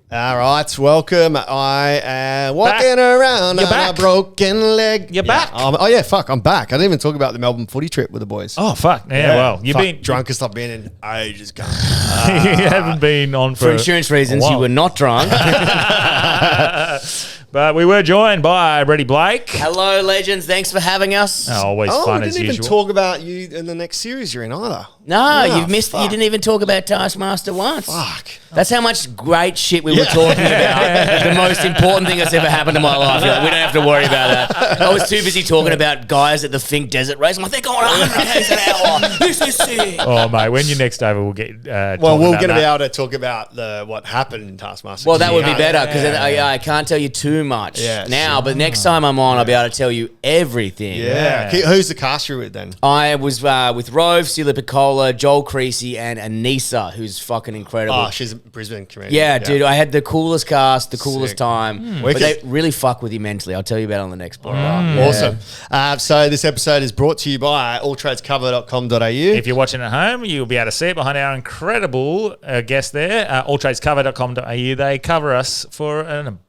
All right, welcome. I am walking around on a broken leg. You're back. Fuck, I'm back. I didn't even talk about the Melbourne footy trip with the boys. Oh, fuck. Yeah, well, you've been drunkest I've been in ages. You haven't been on for insurance reasons. You were not drunk. But we were joined by Bretty Blake. Hello, legends. Thanks for having us. Always fun as usual. We didn't even talk about you in the next series you're in either. No, you've missed. You didn't even talk about Taskmaster once. Fuck. That's how much great shit we were talking about. The most important thing that's ever happened in my life. Like, we don't have to worry about that. I was too busy talking about guys at the Fink Desert Race. I'm like, they're going 100 k's an hour. This is sick. Oh, mate, when you're next over, we'll get. We're going to be able to talk about what happened in Taskmaster. Well, that would be better because I can't tell you too much now. But next time I'm on, I'll be able to tell you everything. Yeah. Who's the cast you're with then? I was with Rove, Sila Piccola, Joel Creasy, and Anissa, who's fucking incredible. Oh, she's a Brisbane comedian. Yeah, dude, I had the coolest cast, the coolest time. But Wicked. they really fuck with you mentally. I'll tell you about it on the next pod. Awesome. So this episode is brought to you by alltradescover.com.au. If you're watching at home, you'll be able to see it behind our incredible guest there, alltradescover.com.au. They cover us for an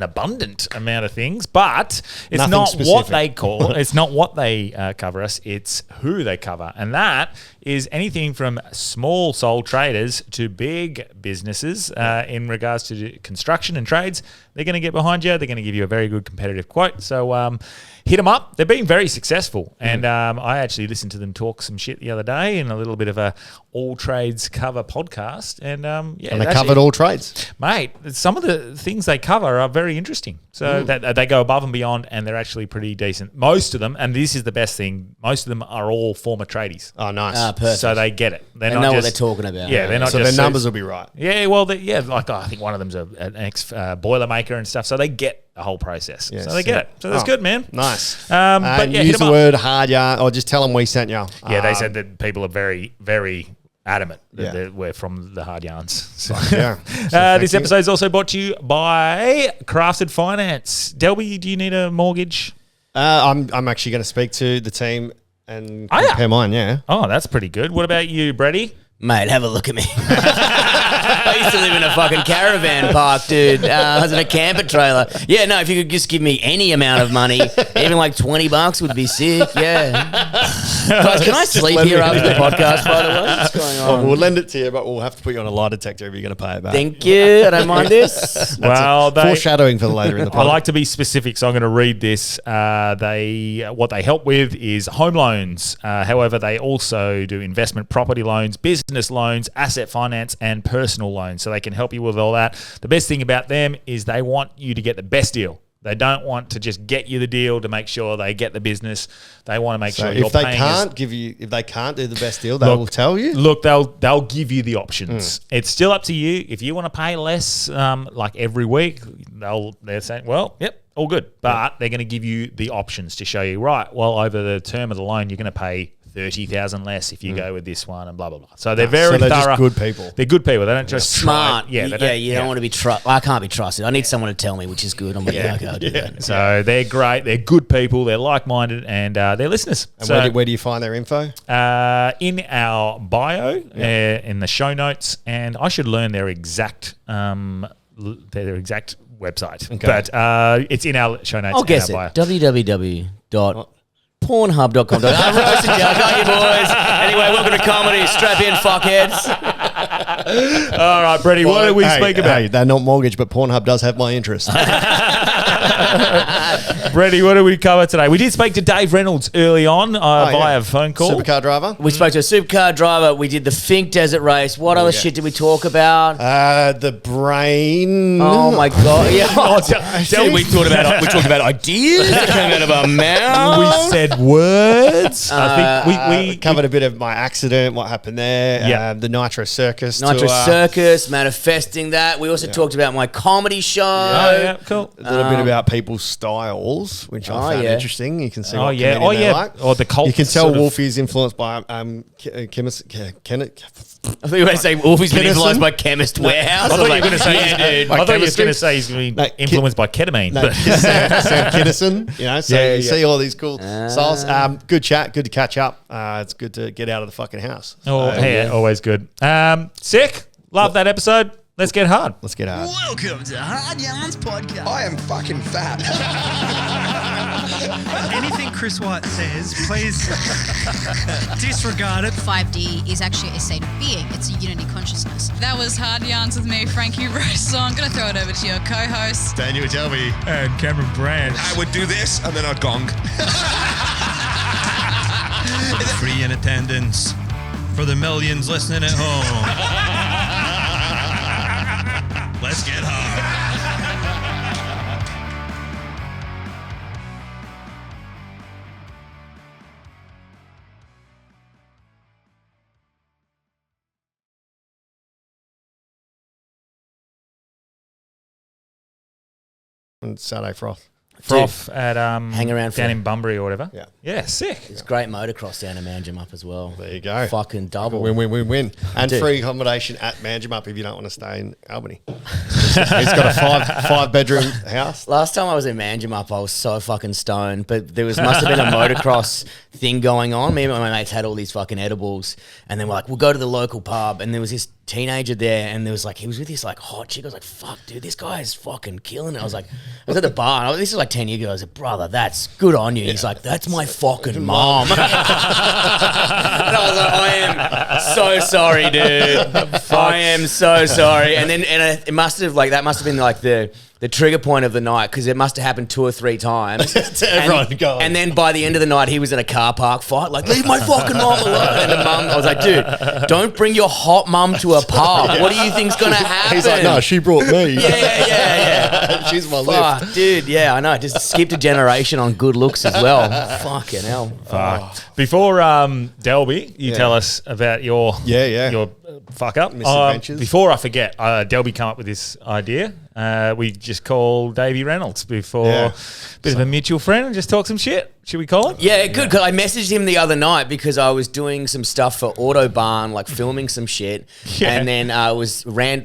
abundant amount of things, but it's Nothing not specific. what they call. It's not what they cover us. It's who they cover, and that is anything from small sole traders to big businesses in regards to construction and trades. They're going to get behind you. They're going to give you a very good competitive quote. So hit them up. They've been very successful, and I actually listened to them talk some shit the other day in a little bit of a all trades cover podcast, and they covered all trades, mate. Some of the things they cover are very interesting. So that they go above and beyond, and they're actually pretty decent. Most of them, and this is the best thing, most of them are all former tradies. Oh, nice. Perfect. So they get it. They know what they're talking about. Yeah, they're not so just their numbers will be right. Yeah, well, like I think one of them's an ex boilermaker and stuff. So they get the whole process. Yeah, so they get it. So that's good, man. Nice. But yeah, use hit 'em the up. word hard yarn, or just tell them we sent you. Yeah, they said that people are very, very adamant that we're from the hard yarns. So, this episode is also brought to you by Crafted Finance. Delby, do you need a mortgage? I'm actually going to speak to the team and compare mine. Yeah. Oh, that's pretty good. What about you, Bretty? Mate, have a look at me. I used to live in a fucking caravan park, dude. I was in a camper trailer. Yeah, no, if you could just give me any amount of money, even like $20 would be sick. Yeah. Guys, can I sleep here after the podcast, by the way? What's going on? We'll lend it to you, but we'll have to put you on a lie detector if you're going to pay it back. Thank you. I don't mind this. Well, foreshadowing for the later in the podcast. I like to be specific, so I'm going to read this. What they help with is home loans. However, they also do investment property loans, business loans, asset finance, and personal loans. So they can help you with all that. The best thing about them is they want you to get the best deal. They don't want to just get you the deal to make sure they get the business. They want to make sure you're paying. If they can't do the best deal, they will tell you. Look, they'll give you the options. It's still up to you. If you want to pay less, like every week, they're saying, well, yep, all good. But they're going to give you the options to show you, right, well, over the term of the loan, you're going to pay 30,000 less if you go with this one and blah, blah, blah. So they're very thorough. Just good people. They're good people. They don't just smart. You don't want to be I can't be trusted. I need someone to tell me, which is good. I'm like, okay, I'll do that. So they're great. They're good people. They're like-minded, and they're listeners. And where do you find their info? In our bio, in the show notes, and I should learn their exact website. Okay. But it's in our show notes. I'll guess it. www.pornhub.com. I'm roasting you. I got you, boys. Anyway, welcome to comedy. Strap in, fuckheads. All right, Bretty, what do we speak about? Hey, they're not mortgage, but Pornhub does have my interest. Bretty, what do we cover today? We did speak to Dave Reynolds early on via phone call. Supercar driver. We spoke to a supercar driver. We did the Fink Desert Race. What other shit did we talk about? The brain. Oh my god! Yeah, we talked about ideas that came out of our mouth. We said words. I think we covered a bit of my accident, what happened there. Yeah. The Nitro Circus. Circus, manifesting that. We also talked about my comedy show. Yeah, cool. A little bit about people's styles, which I found interesting. You can see what comedian they like. Or the cult. You can tell Wolfie's influenced by chemist. I thought you were going to say Wolfie's been influenced by Chemist Warehouse. I thought you were going to say, dude. I thought you were going to say he's going to be influenced by ketamine. No, Sam Kinnison, you see all these cool styles. Good chat, good to catch up. It's good to get out of the fucking house. Always good. Sick. Love that episode. Let's get hard. Let's get hard. Welcome to Hard Yarns Podcast. I am fucking fat. Anything Chris White says, please disregard it. 5D is actually a state of being. It's a unity consciousness. That was Hard Yarns with me, Frankie Rose. So I'm going to throw it over to your co-host, Daniel Delby. And Cameron Branch. I would do this and then I'd gong. Free in attendance for the millions listening at home. Let's get hard. And Saturday Froth. Froth at hang around down in Bunbury or whatever. Yeah, sick. It's great motocross down in Manjimup as well. There you go. Fucking double. Win. And Dude. free accommodation at Manjimup if you don't want to stay in Albany. He's got a five bedroom house. Last time I was in Manjimup, I was so fucking stoned, but must have been a motocross thing going on. Me and my mates had all these fucking edibles, and then we're like, we'll go to the local pub, and there was this teenager there, and there was like, he was with this like hot chick. I was like, fuck, dude, this guy is fucking killing it. I was at the bar, and this is like 10 years ago. I was like, brother, that's good on you. He's like, that's my fucking mom. And I was like, I am so sorry, dude. I am so sorry. And then it must have like, that must have been like the trigger point of the night, because it must have happened 2 or 3 times. To everyone going. And then by the end of the night, he was in a car park fight, like, leave my fucking mom alone. And the mum, I was like, dude, don't bring your hot mum to a pub. What do you think's going to happen? He's like, no, she brought me. Yeah. She's my Fuck, lift. dude, yeah, I know. Just skipped a generation on good looks as well. Fucking hell. Fuck. Before Delby, you tell us about your your fuck up. Misadventures. Before I forget, Delby come up with this idea. We just call David Reynolds before bit of a mutual friend and just talk some shit. Should we call him? Yeah, good. Cause I messaged him the other night because I was doing some stuff for Autobahn, like filming some shit. Yeah. And then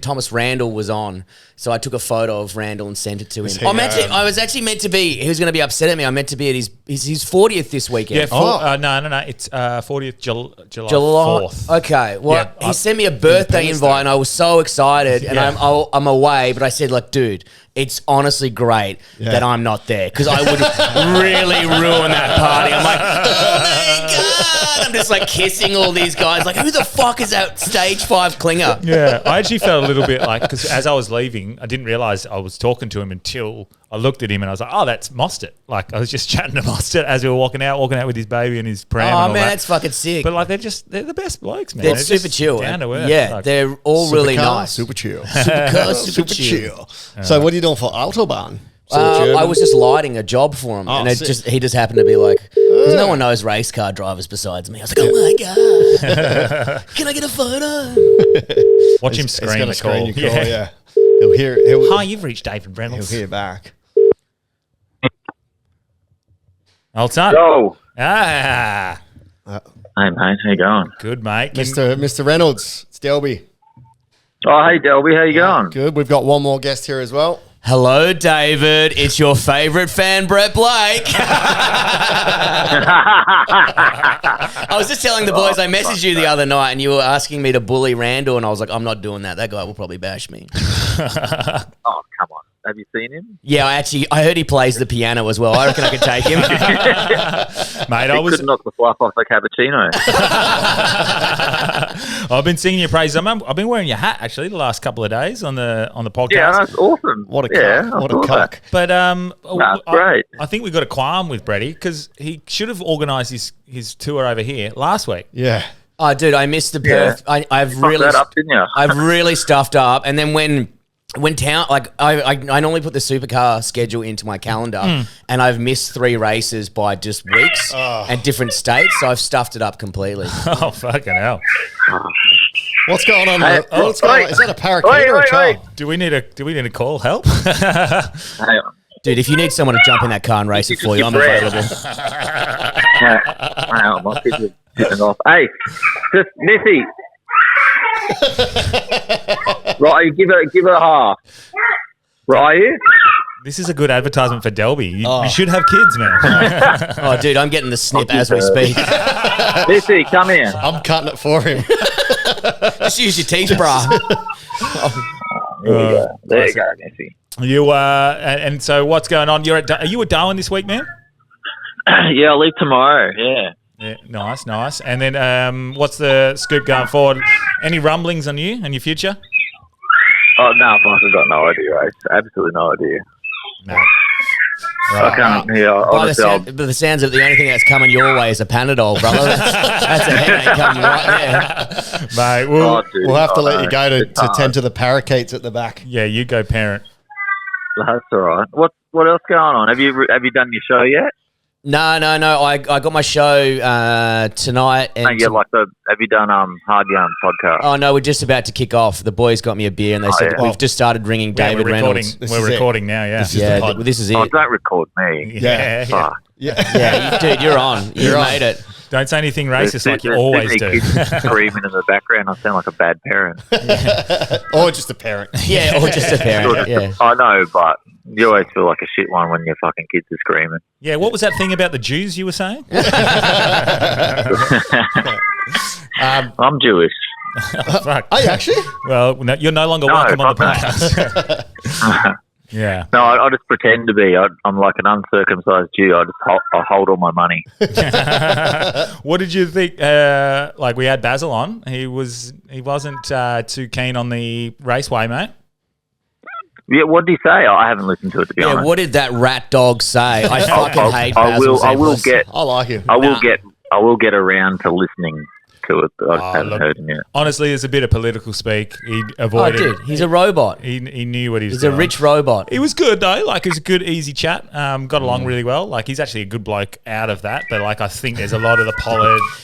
Thomas Randall was on. So I took a photo of Randall and sent it to him. he, I was actually meant to be, he was going to be upset at me. I'm meant to be at his 40th this weekend. Yeah, no. It's 40th July 4th. Okay. Well, Yeah, he sent me a birthday invite and I was so excited. And I'm away, but I said, like, dude, it's honestly great that I'm not there, because I would really ruin that party. I'm like, oh my God. I'm just like kissing all these guys. Like, who the fuck is that stage 5 clinger? Yeah, I actually felt a little bit like, because as I was leaving, I didn't realize I was talking to him until I looked at him and I was like, oh, that's Mostert. Like, I was just chatting to Mostert as we were walking out with his baby and his pram. Oh, and all man, that. that's fucking sick. But like, they're the best blokes, man. They're super just chill. down to earth. Yeah, Like, they're all really nice. Super chill. Supercars, super chill. So what are you doing for Autobahn? I was just lighting a job for him, and he just happened to be like, because no one knows race car drivers besides me. I was like, oh my God, can I get a photo? Watch him screen the call. Your call. Yeah. He'll hear. Hi, you've reached David Reynolds. He'll hear back. Old son. Yo. Ah. Hey, mate. How you going? Good, mate. Mr. Reynolds, it's Delby. Oh, hey, Delby. How you going? Good. We've got one more guest here as well. Hello, David. It's your favourite fan, Brett Blake. I was just telling the boys, I messaged you the other night and you were asking me to bully Randall, and I was like, I'm not doing that. That guy will probably bash me. Oh, come on. Have you seen him? Yeah, I heard he plays the piano as well. I reckon I could take him. Mate, He could knock the fluff off a cappuccino. I've been singing your praises. I've been wearing your hat actually the last couple of days on the podcast. Yeah, that's awesome. What a cuck. What a cuck. But great. I think we've got a qualm with Bretty, because he should have organised his tour over here last week. Yeah. Oh, dude, I missed the Perth. I've Fucked that up, didn't you? I've really stuffed up. And then when town, like I normally put the supercar schedule into my calendar, and I've missed 3 races by just weeks and different states, so I've stuffed it up completely. Oh, fucking hell. What's going on? What's going on? Is that a parakeet or a child? Do we need a call? Help? Hang on. Dude, if you need someone to jump in that car and race it for you, I'm available. Hang on, my kids are pissing off. Hey, just Missy. Right, give her a half. Right, you? This is a good advertisement for Delby. You should have kids, man. Oh, dude, I'm getting the snip as we speak. Missy, come here. I'm cutting it for him. Just use your teeth, brah. There you go. There you go, Messi. You and so what's going on? Are you at Darwin this week, man? Yeah, I'll leave tomorrow. Yeah. Nice. And then what's the scoop going forward? Any rumblings on you and your future? Oh, no, boss, I've got no idea, right? Absolutely no idea. No. I can't, By the sounds of it, the only thing that's coming your way is a Panadol, brother. That's a headache coming right Mate, there. we'll have to let you go to tend to the parakeets at the back. Yeah, you go, parent. That's all right. What else going on? Have you done your show yet? No. I got my show tonight. And have you done Hard Yarn podcast? Oh no, we're just about to kick off. The boys got me a beer and they said we've just started ringing David Reynolds. We're recording now. Yeah, this is it. Oh, don't record me. Yeah, dude, you're on. You made it. Don't say anything racist like you always do. Kids screaming in the background. I sound like a bad parent. Or just a parent. Yeah, or just a parent. Yeah. I know, but you always feel like a shit one when your fucking kids are screaming. Yeah, what was that thing about the Jews you were saying? I'm Jewish. Fuck. Are you actually? Well, no, you're no longer welcome on the podcast. Yeah. No, I just pretend to be. I'm like an uncircumcised Jew. I hold all my money. What did you think? Like we had Basil on. He wasn't too keen on the raceway, mate. Yeah, what did he say? I haven't listened to it, to be honest. Yeah, what did that rat dog say? I fucking hate Basil. I like him. I will get around to listening to it, but I just haven't heard him yet. Honestly, it's a bit of political speak. He avoided. Oh, dude, he's a robot. He knew what he was doing. He's doing. a rich robot. It was good though. Like it was a good, easy chat. Got along really well. Like he's actually a good bloke out of that. But like I think there's a lot of the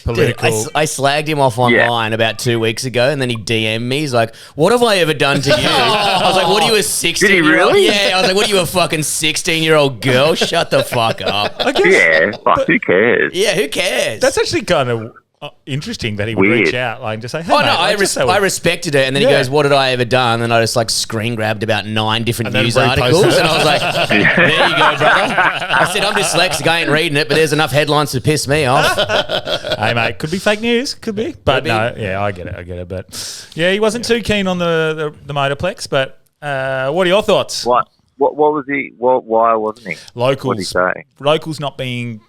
political. Dude, I slagged him off online about 2 weeks ago, and then he DM'd me. He's like, "What have I ever done to you?" I was like, "What are you, a 16? Did he really? Yeah. I was like, "What are you, a fucking 16-year-old girl? Shut the fuck up." Yeah, fuck, who cares? Yeah, who cares? That's actually kind of interesting that he would reach out like and just say, "Hey, oh mate, no, I respected it." And then he goes, "What did I ever done?" And I just like screen grabbed about 9 different news articles, and I was like, "There you go, brother." I said, "I'm dyslexic, I ain't reading it, but there's enough headlines to piss me off." Hey mate, could be fake news, could be, but no, yeah, I get it. But yeah, he wasn't too keen on the Motorplex. But what are your thoughts? What was he? Why wasn't he? Locals. What did he say? Locals not being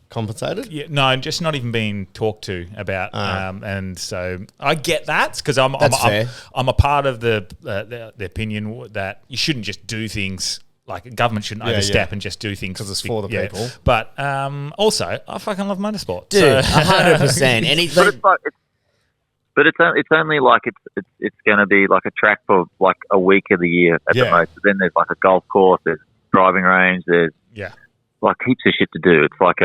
compensated? Yeah, no, just not even being talked to about. And so I get that because I'm a part of the opinion that you shouldn't just do things. Like government shouldn't overstep and just do things because it's for the people. But also, I fucking love motorsport, dude. 100%. Anything. But it's only like it's going to be like a track for like a week of the year at the most. But then there's like a golf course, there's driving range, there's like heaps of shit to do. It's like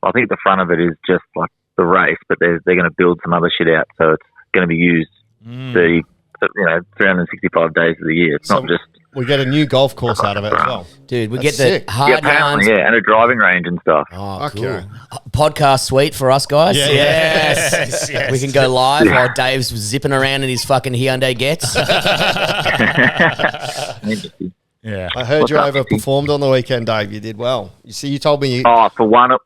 I think the front of it is just like the race, but they're going to build some other shit out, so it's going to be used 365 days of the year. It's not just. We get a new golf course out of it as well. Dude, we get the hard yarns. Yeah, and a driving range and stuff. Oh, cool. Podcast suite for us guys. Yeah. Yes. We can go live while Dave's zipping around in his fucking Hyundai Getz. Yeah. I heard you overperformed on the weekend, Dave. You did well. You see, you told me. For one of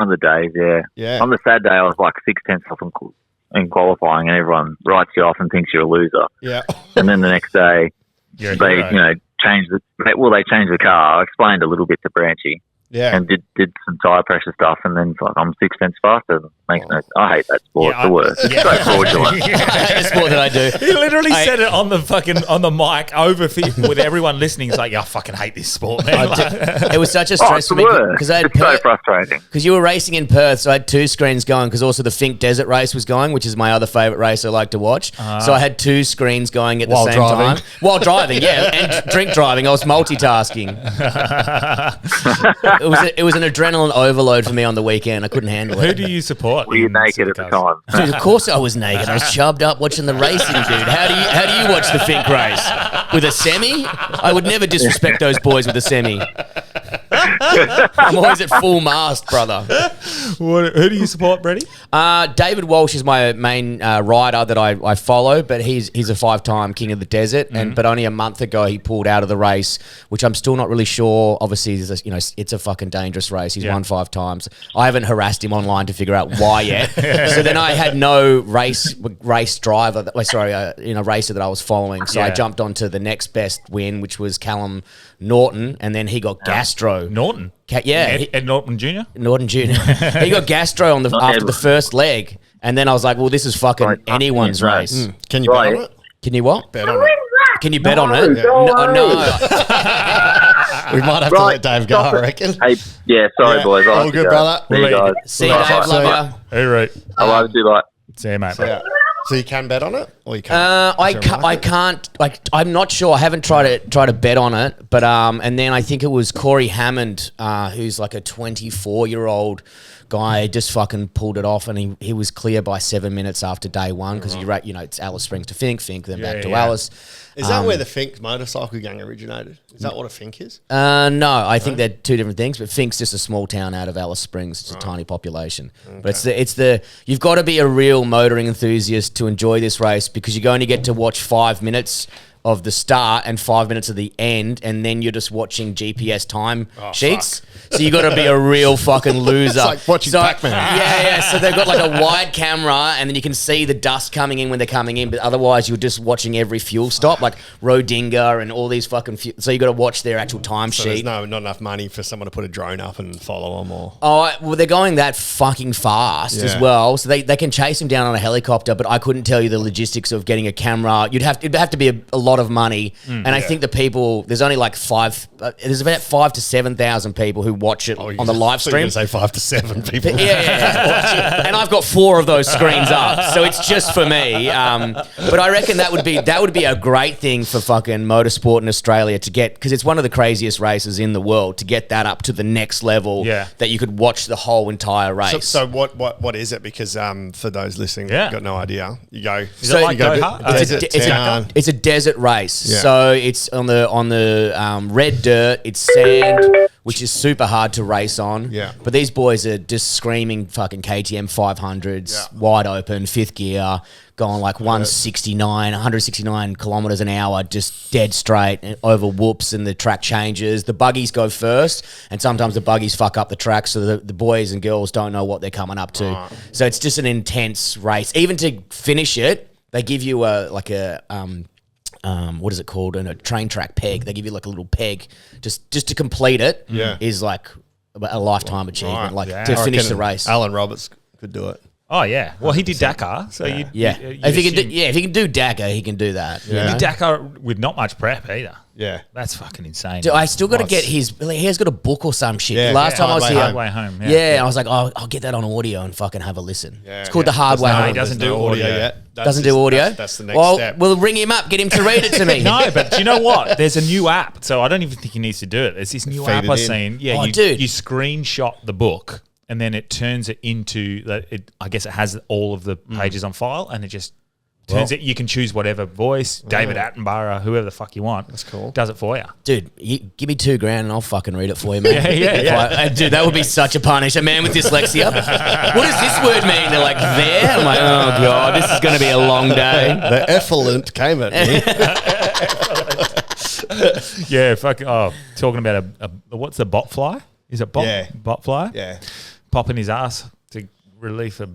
the days, yeah. On the sad day, I was like 6/10 off in qualifying, and everyone writes you off and thinks you're a loser. Yeah. And then the next day, they changed the car. I explained a little bit to Branchy. Yeah. And did some tyre pressure stuff, and then like I'm 6 cents faster. Makes no. I hate that sport. It's the worst. It's so fraudulent. I hate the sport that I do. He literally said it on the mic over with everyone listening. He's like, "Yeah, I fucking hate this sport, man." It was such a stress for me because it's so frustrating. Because you were racing in Perth, so I had 2 screens going. Because also the Fink Desert race was going, which is my other favourite race I like to watch. So I had 2 screens going at the same time while driving. Yeah, and drink driving. I was multitasking. It was an adrenaline overload for me on the weekend. I couldn't handle it. Who do you support? Were you naked at the time? Dude, of course I was naked. I was chubbed up watching the racing, dude. How do you watch the Fink race? With a semi? I would never disrespect those boys with a semi. I'm always at full mast, brother. Who do you support, Bretty? David Walsh is my main rider that I follow, but he's a 5-time king of the desert, but only a month ago he pulled out of the race, which I'm still not really sure. Obviously, it's a fucking dangerous race. He's won 5 times. I haven't harassed him online to figure out why yet. So then I had no race driver, racer that I was following. So I jumped onto the next best win, which was Callum Norton, and then he got gastro. Norton? Ed Norton Jr.? Norton Jr. He got gastro after the first leg, and then I was like, well, this is fucking anyone's race. Can you bet on it? Can you what? Bet on it. Can you bet on it? Yeah. No. We might have to let Dave go, I reckon. Hey, sorry, boys. I'll All have to good, go. brother. See you guys. See you, Dave. Love you. Hey, right. I love you, bye. See you, mate. So you can bet on it, or you can't? I can't. Like, I'm not sure. I haven't tried to bet on it, but and then I think it was Corey Hammond, who's like a 24-year-old guy, just fucking pulled it off, and he was clear by 7 minutes after day one because it's Alice Springs to Fink, then back to Alice. Is that where the Fink motorcycle gang originated? Is that what a Fink is? No, I think they're two different things. But Fink's just a small town out of Alice Springs. It's a tiny population. Okay. But it's the you've got to be a real motoring enthusiast to enjoy this race because you only get to watch 5 minutes of the start and 5 minutes of the end, and then you're just watching GPS time sheets. Fuck. So you got to be a real fucking loser. It's like watching Pac-Man. Yeah. So they've got like a wide camera, and then you can see the dust coming in when they're coming in. But otherwise, you're just watching every fuel stop, like Rodinga and all these fucking. So you got to watch their actual time sheet. There's not enough money for someone to put a drone up and follow them, or. Oh well, they're going that fucking fast as well. So they can chase him down on a helicopter, but I couldn't tell you the logistics of getting a camera. It'd have to be a lot of money, and I think the people there's only like there's about 5,000 to 7,000 people who watch it on the live stream. You say 5 to 7 people. Yeah. And I've got 4 of those screens up, so it's just for me. But I reckon that would be a great thing for fucking motorsport in Australia to get, because it's one of the craziest races in the world, to get that up to the next level. That you could watch the whole entire race. So what is it? Because for those listening, got no idea. You go. Is it like it's a desert race. Yeah. So it's on the red dirt. It's sand, which is super hard to race on. Yeah. But these boys are just screaming fucking KTM 500s, wide open, 5th gear, going like 169 kilometers an hour, just dead straight and over whoops, and the track changes. The buggies go first, and sometimes the buggies fuck up the track, so the boys and girls don't know what they're coming up to. So it's just an intense race. Even to finish it, they give you what is it called? A train track peg. They give you like a little peg just to complete it. Is like a lifetime achievement. To finish the race. Alan Roberts could do it. Oh yeah, well he did Dakar, so if he can do Dakar, he can do that. He did Dakar with not much prep either. Yeah, that's fucking insane. Dude, I still got to get he has got a book or some shit. Yeah, Last time I was here, Hard Way Home. I was like, I'll get that on audio and fucking have a listen. It's called The Hard Way Home. He doesn't do audio yet. Doesn't do audio. That's the next step. We'll ring him up, get him to read it to me. No, but do you know what? There's a new app, so I don't even think he needs to do it. There's this new app I've seen. Yeah, you screenshot the book, and then it turns it into I guess it has all of the pages on file, and it just turns it. You can choose whatever voice, David Attenborough, whoever the fuck you want. That's cool. Does it for you, dude. Give me $2,000 and I'll fucking read it for you, man. Yeah. Dude, that would be such a punish. A man with dyslexia. What does this word mean? They're like there. I'm like, oh god, this is going to be a long day. The effluent came at me. Yeah, fucking. Oh, talking about what's the bot fly? Is it bot? Yeah. Bot fly? Yeah. Popping his ass to release so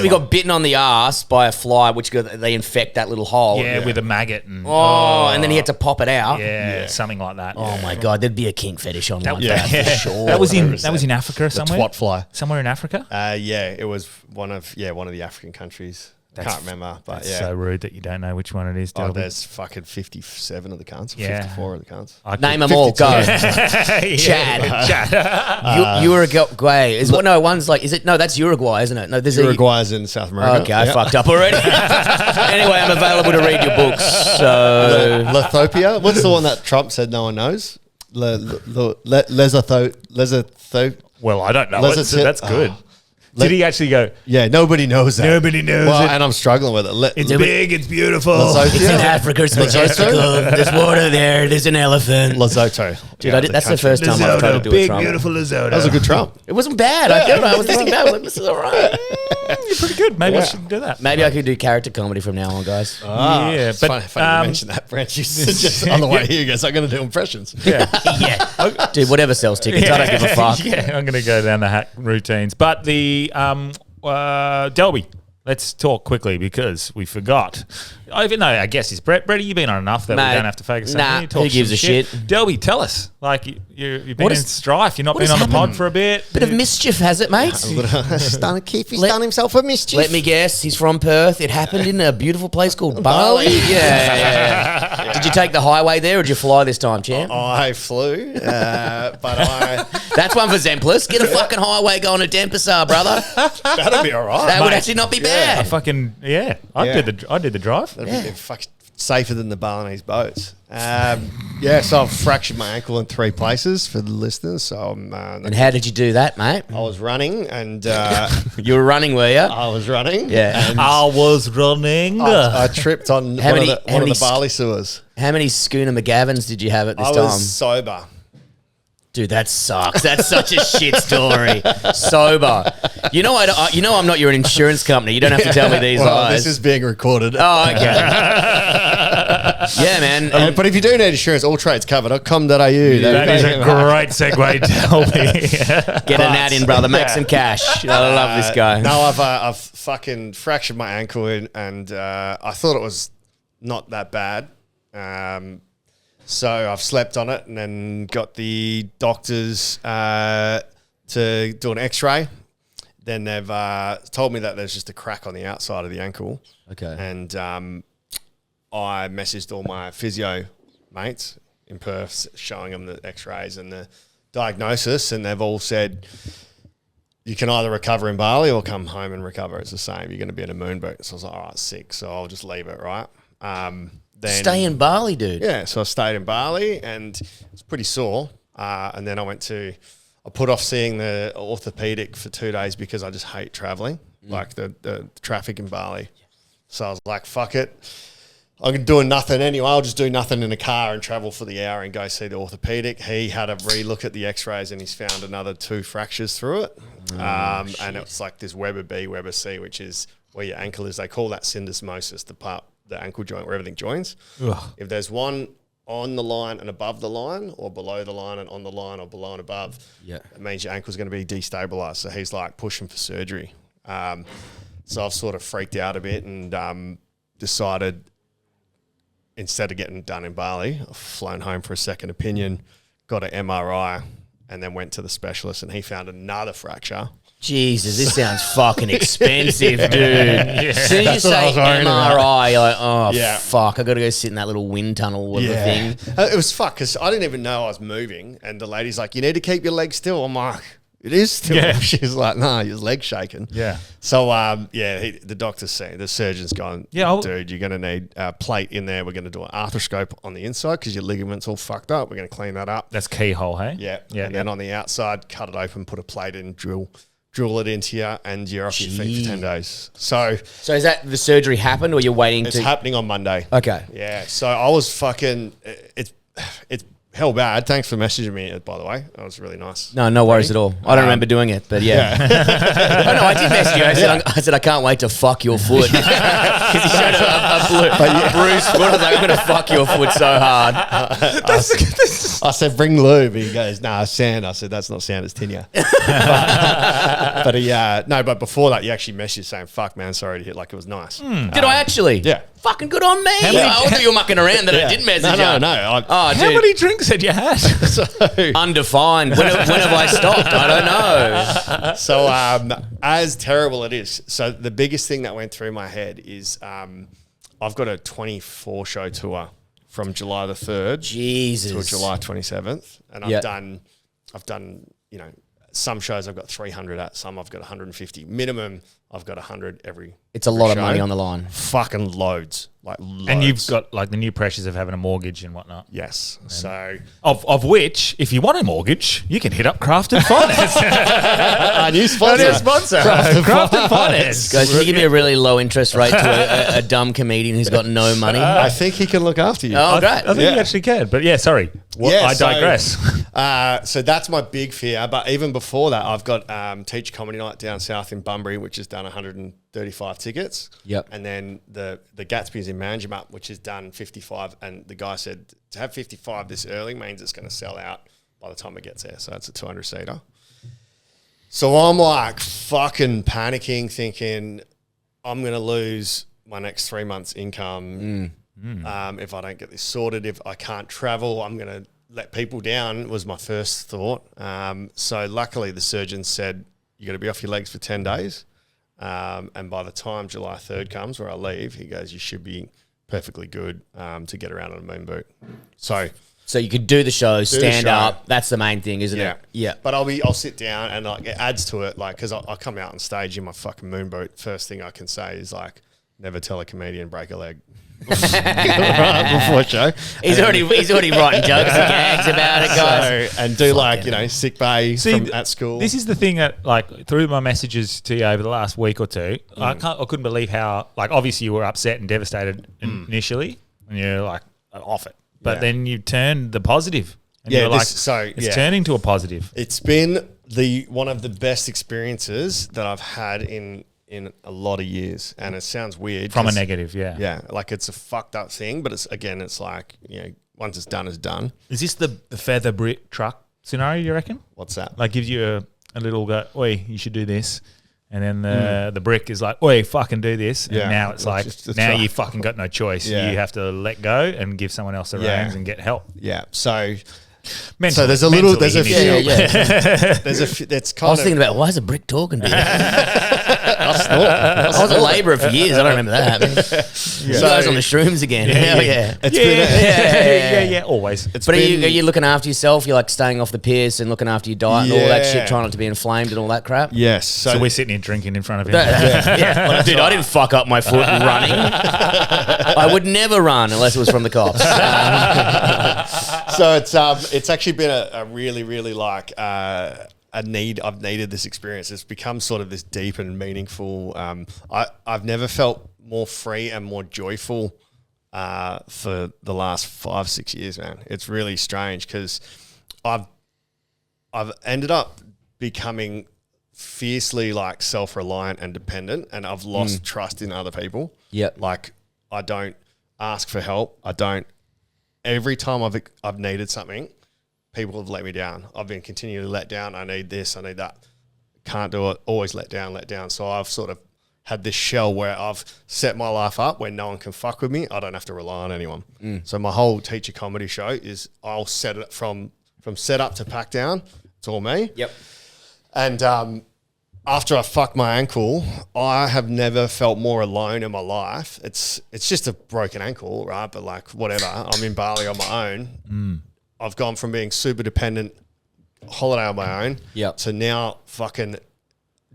he got bitten on the ass by a fly, which they infect that little hole. Yeah, with a maggot. And then he had to pop it out. Yeah, something like that. Oh my god, there'd be a kink fetish on that. Yeah, for sure. That was in Africa somewhere. The twat fly. Somewhere in Africa. Yeah, it was one of the African countries. Can't remember, but that's so rude that you don't know which one it is. Oh, there's fucking 57 of the cunts, 54 of the cunts. Name them all. Go. Chad. Uruguay. One's like, is it? No, that's Uruguay, isn't it? No, there's Uruguay's in South America. Okay, I fucked up already. Anyway, I'm available to read your books. So Lithopia. What's the one that Trump said no one knows? Lesotho. Well, I don't know. That's good. Did he actually go? Yeah, nobody knows that. Nobody knows well, it. and I'm struggling with it. It's big, it's beautiful. It's in Africa, it's majestical. There's water there, there's an elephant. Lesotho. Dude, that's the first time I've tried to do a Trump. Beautiful Lesotho. That was a good Trump. It wasn't bad. I was listening back. I was like, this is all right. You're pretty good. Maybe I should do that. Maybe I could do character comedy from now on, guys. Yeah, it's but funny you mentioned that, Brent. You just on the way here, you guys are going to do impressions. Yeah. Dude, whatever sells tickets. I don't give a fuck. Yeah, I'm going to go down the hack routines. But the Delby, let's talk quickly because we forgot. Even though I guess it's Bretty, you've been on enough that we don't have to focus on you. Who gives a shit? Delby, tell us. Like, you've been in strife. You've not been on the pod for a bit. Bit of mischief, has it, mate? He's done himself a mischief. Let me guess. He's from Perth. It happened in a beautiful place called Bali. Yeah. Did you take the highway there or did you fly this time, champ? I flew, but I... That's one for Zemplis. Get a fucking highway going to Denpasar, brother. That'd be all right. That would actually not be bad. I did the drive. That'd be fucking safer than the Balinese boats. So I've fractured my ankle in 3 places for the listeners. So and how did you do that, mate? I was running and... you were running, were you? I was running. Yeah. I was running. I tripped on one of the Bali sewers. How many Schooner McGavins did you have at this time? I was sober. Dude, that sucks. That's such a shit story. Sober. You know I'm not your insurance company. You don't have to tell me these lies. This is being recorded. Oh, okay. Yeah, man. But if you do need insurance, alltradescover.com.au. That is a great segue, Delby. Get an ad in, brother. Make some cash. I love this guy. No, I've fucking fractured my ankle and I thought it was not that bad. So I've slept on it and then got the doctors to do an X-ray. Then they've told me that there's just a crack on the outside of the ankle. Okay. And I messaged all my physio mates in Perth, showing them the X-rays and the diagnosis, and they've all said you can either recover in Bali or come home and recover. It's the same. You're going to be in a moon boot. So I was like, all right, sick. So I'll just leave it, right? Then, stay in Bali, dude. Yeah, so I stayed in Bali and it was pretty sore. And then I put off seeing the orthopedic for 2 days because I just hate traveling, like the traffic in Bali. So I was like, fuck it. I'm doing nothing anyway. I'll just do nothing in a car and travel for the hour and go see the orthopedic. He had a re-look at the X-rays and he's found another 2 fractures through it. And it's like this Weber B, Weber C, which is where your ankle is. They call that syndesmosis, the ankle joint where everything joins. Ugh. If there's one on the line and above the line, or below the line and on the line, or below and above, it means your ankle's going to be destabilized. So he's like pushing for surgery. So I've sort of freaked out a bit and decided instead of getting done in Bali, I've flown home for a second opinion, got an MRI, and then went to the specialist and he found another fracture. Jesus, this sounds fucking expensive, dude. As soon as you say MRI, you're like, fuck, I got to go sit in that little wind tunnel thing. It was fuck because I didn't even know I was moving, and the lady's like, "You need to keep your legs still." I'm like, "It is still." Yeah. She's like, "No, your leg's shaking." Yeah. So the doctor's saying, the surgeon's gone, dude, you're going to need a plate in there. We're going to do an arthroscope on the inside because your ligament's all fucked up. We're going to clean that up. That's keyhole, hey? Yeah. And then on the outside, cut it open, put a plate in, drill it into you, and you're off your feet for 10 days. So is that the surgery happened, or you're waiting It's happening on Monday. Okay. Yeah. So I was fucking... It's hell bad. Thanks for messaging me, by the way. That was really nice. No worries at all. I don't remember doing it, but yeah. I did message you. I said I can't wait to fuck your foot. Because he showed a bruised foot. I was like, I'm going to fuck your foot so hard. I said, bring lube. He goes, nah, sand. I said, that's not sand, it's tinea. But before that, you actually messaged saying, fuck, man, sorry to hit. Like, it was nice. Did I actually? Yeah. Fucking good on me. I thought you were mucking around that I didn't message you. No. How many drinks had you had? Undefined. When have I stopped? I don't know. So as terrible it is, so the biggest thing that went through my head is I've got a 24-show tour from July the 3rd to July 27th. And I've done, some shows I've got 300 at, some I've got 150. Minimum I've got 100 every. It's a lot of show. money on the line. Fucking loads, like loads. And you've got like the new pressures of having a mortgage and whatnot. Yes. So of which, if you want a mortgage, you can hit up Crafted Finance. our new sponsor. Crafted Finance. Guys, can you give me a really low interest rate to a dumb comedian who's got no money? I think he can look after you. Oh, great. I think you actually can. But yeah, sorry. I digress. So that's my big fear. But even before that, I've got Teach Comedy Night down south in Bunbury, which has done 135 tickets. Yep. And then the Gatsby's in Manjimup, which has done 55. And the guy said to have 55 this early means it's going to sell out by the time it gets there. So it's a 200-seater. So I'm like fucking panicking, thinking I'm going to lose my next 3 months' income if I don't get this sorted. If I can't travel, I'm going to let people down, was my first thought. So luckily the surgeon said, you got to be off your legs for 10 days. And by the time July 3rd comes where I leave, he goes, you should be perfectly good to get around on a moon boot. So you could do the show, stand up. That's the main thing, isn't it? Yeah. But I'll sit down and like it adds to it, like because I come out on stage in my fucking moon boot. First thing I can say is like, never tell a comedian break a leg. Before show. He's already writing jokes and gags about it, guys. So, and do sick bay from at school. This is the thing that like through my messages to you over the last week or two, I couldn't believe how like obviously you were upset and devastated initially, and you're like off it, but then you turned the positive. And you're like, it's turning to a positive. It's been one of the best experiences that I've had in a lot of years, and it sounds weird from a negative, yeah, like it's a fucked up thing, but it's like once it's done, it's done. Is this the feather brick truck scenario? You reckon? What's that? Like gives you a little go, oi, you should do this, and then the brick is like, oi, fucking do this, and now it's like now you fucking got no choice. You have to let go and give someone else the reins and get help. Yeah, so. Mentally, so there's a few. That's kind I was thinking about why is a brick talking to you? I was a labourer for years. I don't remember that happening. You guys on the shrooms again? Hell yeah! Always. But are you looking after yourself? You're like staying off the piss and looking after your diet and all that shit, trying not to be inflamed and all that crap. Yes. So we're sitting here drinking in front of him. Dude, I didn't fuck up my foot running. I would never run unless it was from the cops. So it's actually been a really, really like a need. I've needed this experience. It's become sort of this deep and meaningful. I've never felt more free and more joyful for the last 5-6 years, man. It's really strange because I've ended up becoming fiercely like self-reliant and dependent, and I've lost trust in other people. Yep. Like I don't ask for help. Every time I've needed something, people have let me down. I've been continually let down. I need this, I need that. Can't do it. Always let down. So I've sort of had this shell where I've set my life up where no one can fuck with me. I don't have to rely on anyone. So my whole teacher comedy show is I'll set it from set up to pack down. It's all me. Yep. And after I fucked my ankle, I have never felt more alone in my life. It's just a broken ankle, right? But like whatever. I'm in Bali on my own. I've gone from being super dependent, holiday on my own, to now fucking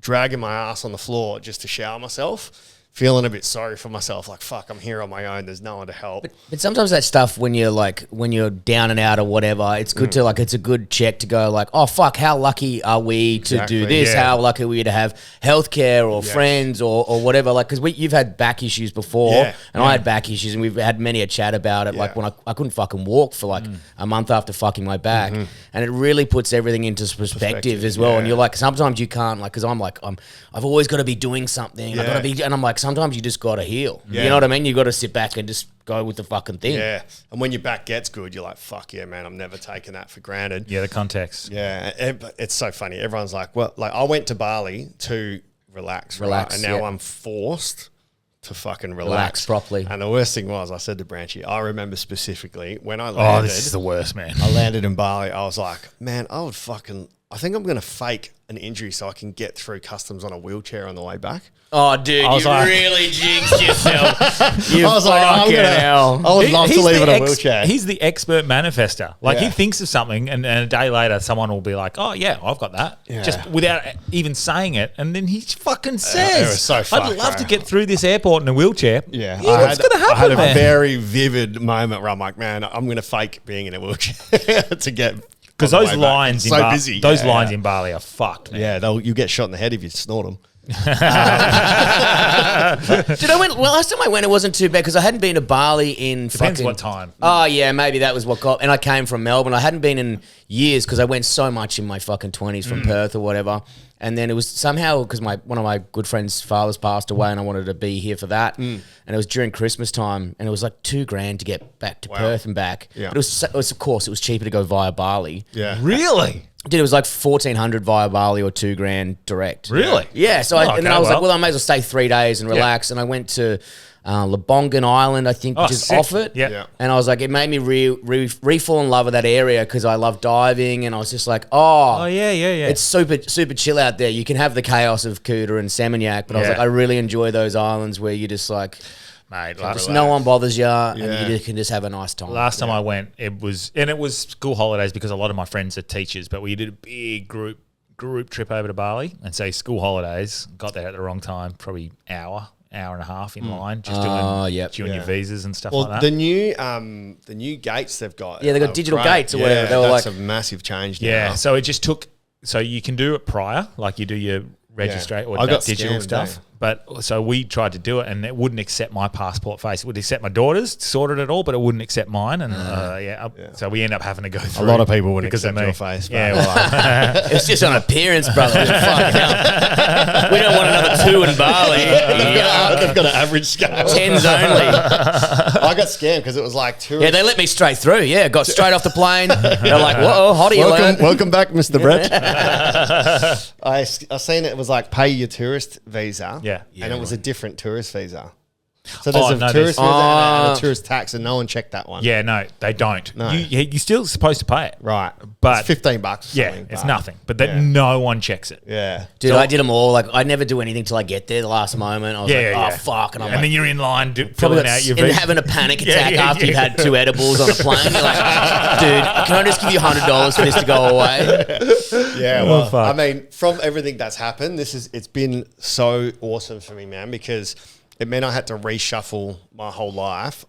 dragging my ass on the floor just to shower myself, feeling a bit sorry for myself. Like, fuck, I'm here on my own. There's no one to help. But sometimes that stuff when you're down and out or whatever, it's good to it's a good check to go like, oh, fuck, how lucky are we to do this? How lucky are we to have healthcare or friends or whatever? Like, because you've had back issues before and I had back issues and we've had many a chat about it. Like when I couldn't fucking walk for like a month after fucking my back. And it really puts everything into perspective as well. And you're like, sometimes you can't because I'm like, I've always got to be doing something. I got to be, and I'm like, sometimes you just got to heal. You know what I mean? You got to sit back and just go with the fucking thing. Yeah. And when your back gets good, you're like, fuck yeah, man, I'm never taking that for granted. Yeah, the context. Yeah. It's so funny. Everyone's like, well, like I went to Bali to relax. Right? And now I'm forced to fucking relax properly. And the worst thing was, I said to Branchy, I remember specifically when I landed. Oh, this is the worst, man. I landed in Bali. I was like, man, I I think I'm going to fake an injury so I can get through customs on a wheelchair on the way back. Oh, dude, you really jinxed yourself. You I was like, I would love to leave it on a wheelchair. He's the expert manifester. Like, he thinks of something, and a day later, someone will be like, oh, yeah, I've got that. Yeah. Just without even saying it. And then he fucking says, it was so fucked, I'd love bro. to get through this airport in a wheelchair. Yeah. What's going to happen, I had a man? very vivid moment where I'm like, man, I'm going to fake being in a wheelchair to get... Because those lines in busy. Bali are fucked, man. Yeah, you get shot in the head if you snort them. Dude, last time I went, it wasn't too bad because I hadn't been to Bali in Depends what time. Oh, yeah, maybe that was what got... And I came from Melbourne. I hadn't been in years because I went so much in my fucking 20s from Perth or whatever. And then it was somehow because one of my good friends' fathers passed away and I wanted to be here for that. And it was during Christmas time and it was like $2,000 to get back to Perth and back. Yeah. But it was, of course, it was cheaper to go via Bali. Yeah. Really? Dude, it was like $1,400 via Bali or $2,000 direct. Really? Yeah. So and then I was like, well, I may as well stay 3 days and relax. And I went to Lebongan Island, I think, which is sick. off it. Yeah. And I was like, it made me re-fall in love with that area because I love diving. And I was just like, oh, yeah. it's super chill out there. You can have the chaos of Kuta and Seminyak, but I was like, I really enjoy those islands where you just like... Mate, just no one bothers you, and you can just have a nice time. Last time I went, it was school holidays because a lot of my friends are teachers, but we did a big group trip over to Bali, and say school holidays. Got there at the wrong time, probably hour and a half in line, just doing your visas and stuff like that. The new gates they've got. Yeah, they've got digital gates or whatever. They were that's like a massive change now. Yeah, so it just took. So you can do it prior, like you do your registrate or I got digital scammed, stuff. eh? But so we tried to do it, and it wouldn't accept my passport face. It would accept my daughter's, sorted it all, but it wouldn't accept mine. And so we end up having to go through. A lot of people wouldn't because accept of me. your face. Yeah, well, it's just on appearance, brother. Fucking hell. We don't want another 2 in Bali. They've got an average scale. 10s only. I got scammed because it was like tourist. Yeah, they let me straight through. Yeah, got straight off the plane. They're like, whoa, how do you learn? Welcome back, Mr. Brett. I seen it was like pay your tourist visa. Yeah. And it was a different tourist visa. So there's no, a tourist visa and a tourist tax, and no one checked that one. yeah, no, they don't. No. You're still supposed to pay it. Right. But it's $15 or Yeah, something. it's but- nothing. But that yeah. no one checks it. Yeah. Dude, So- I did them all. Like, I never do anything till I get there the last moment. I was like, fuck. And I'm And like, then you're in line probably filling out your and visa. having a panic Yeah, attack yeah, after yeah. you've had 2 edibles on a plane. You're like, dude, can I just give you $100 for this to go away? Yeah, well, fuck. I mean, from everything that's happened, it's been so awesome for me, man, because it meant I had to reshuffle my whole life.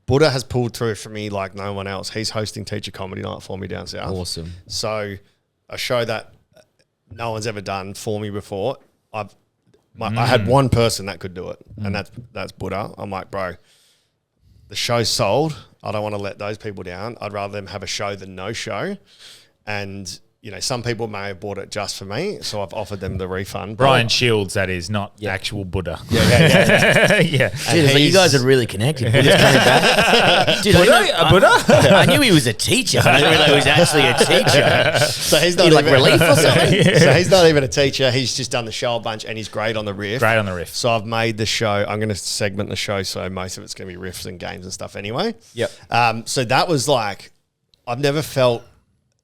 Buddha has pulled through for me like no one else. He's hosting Teacher Comedy Night for me down south. Awesome. So a show that no one's ever done for me before. I had one person that could do it, and that's Buddha. I'm like, bro, the show's sold. I don't want to let those people down. I'd rather them have a show than no show. And, you know, some people may have bought it just for me, so I've offered them the refund. Brian Shields, that is, not actual Buddha. Yeah. Yeah. Dude, it's like you guys are really connected. Buddha's coming back. Dude, Buddha? I knew he was a teacher. I didn't realize he was actually a teacher. So he's not He like even relief or something? So he's not even a teacher. He's just done the show a bunch, and he's great on the riff. Great on the riff. So I've made the show. I'm going to segment the show, so most of it's going to be riffs and games and stuff anyway. Yep. So that was like, I've never felt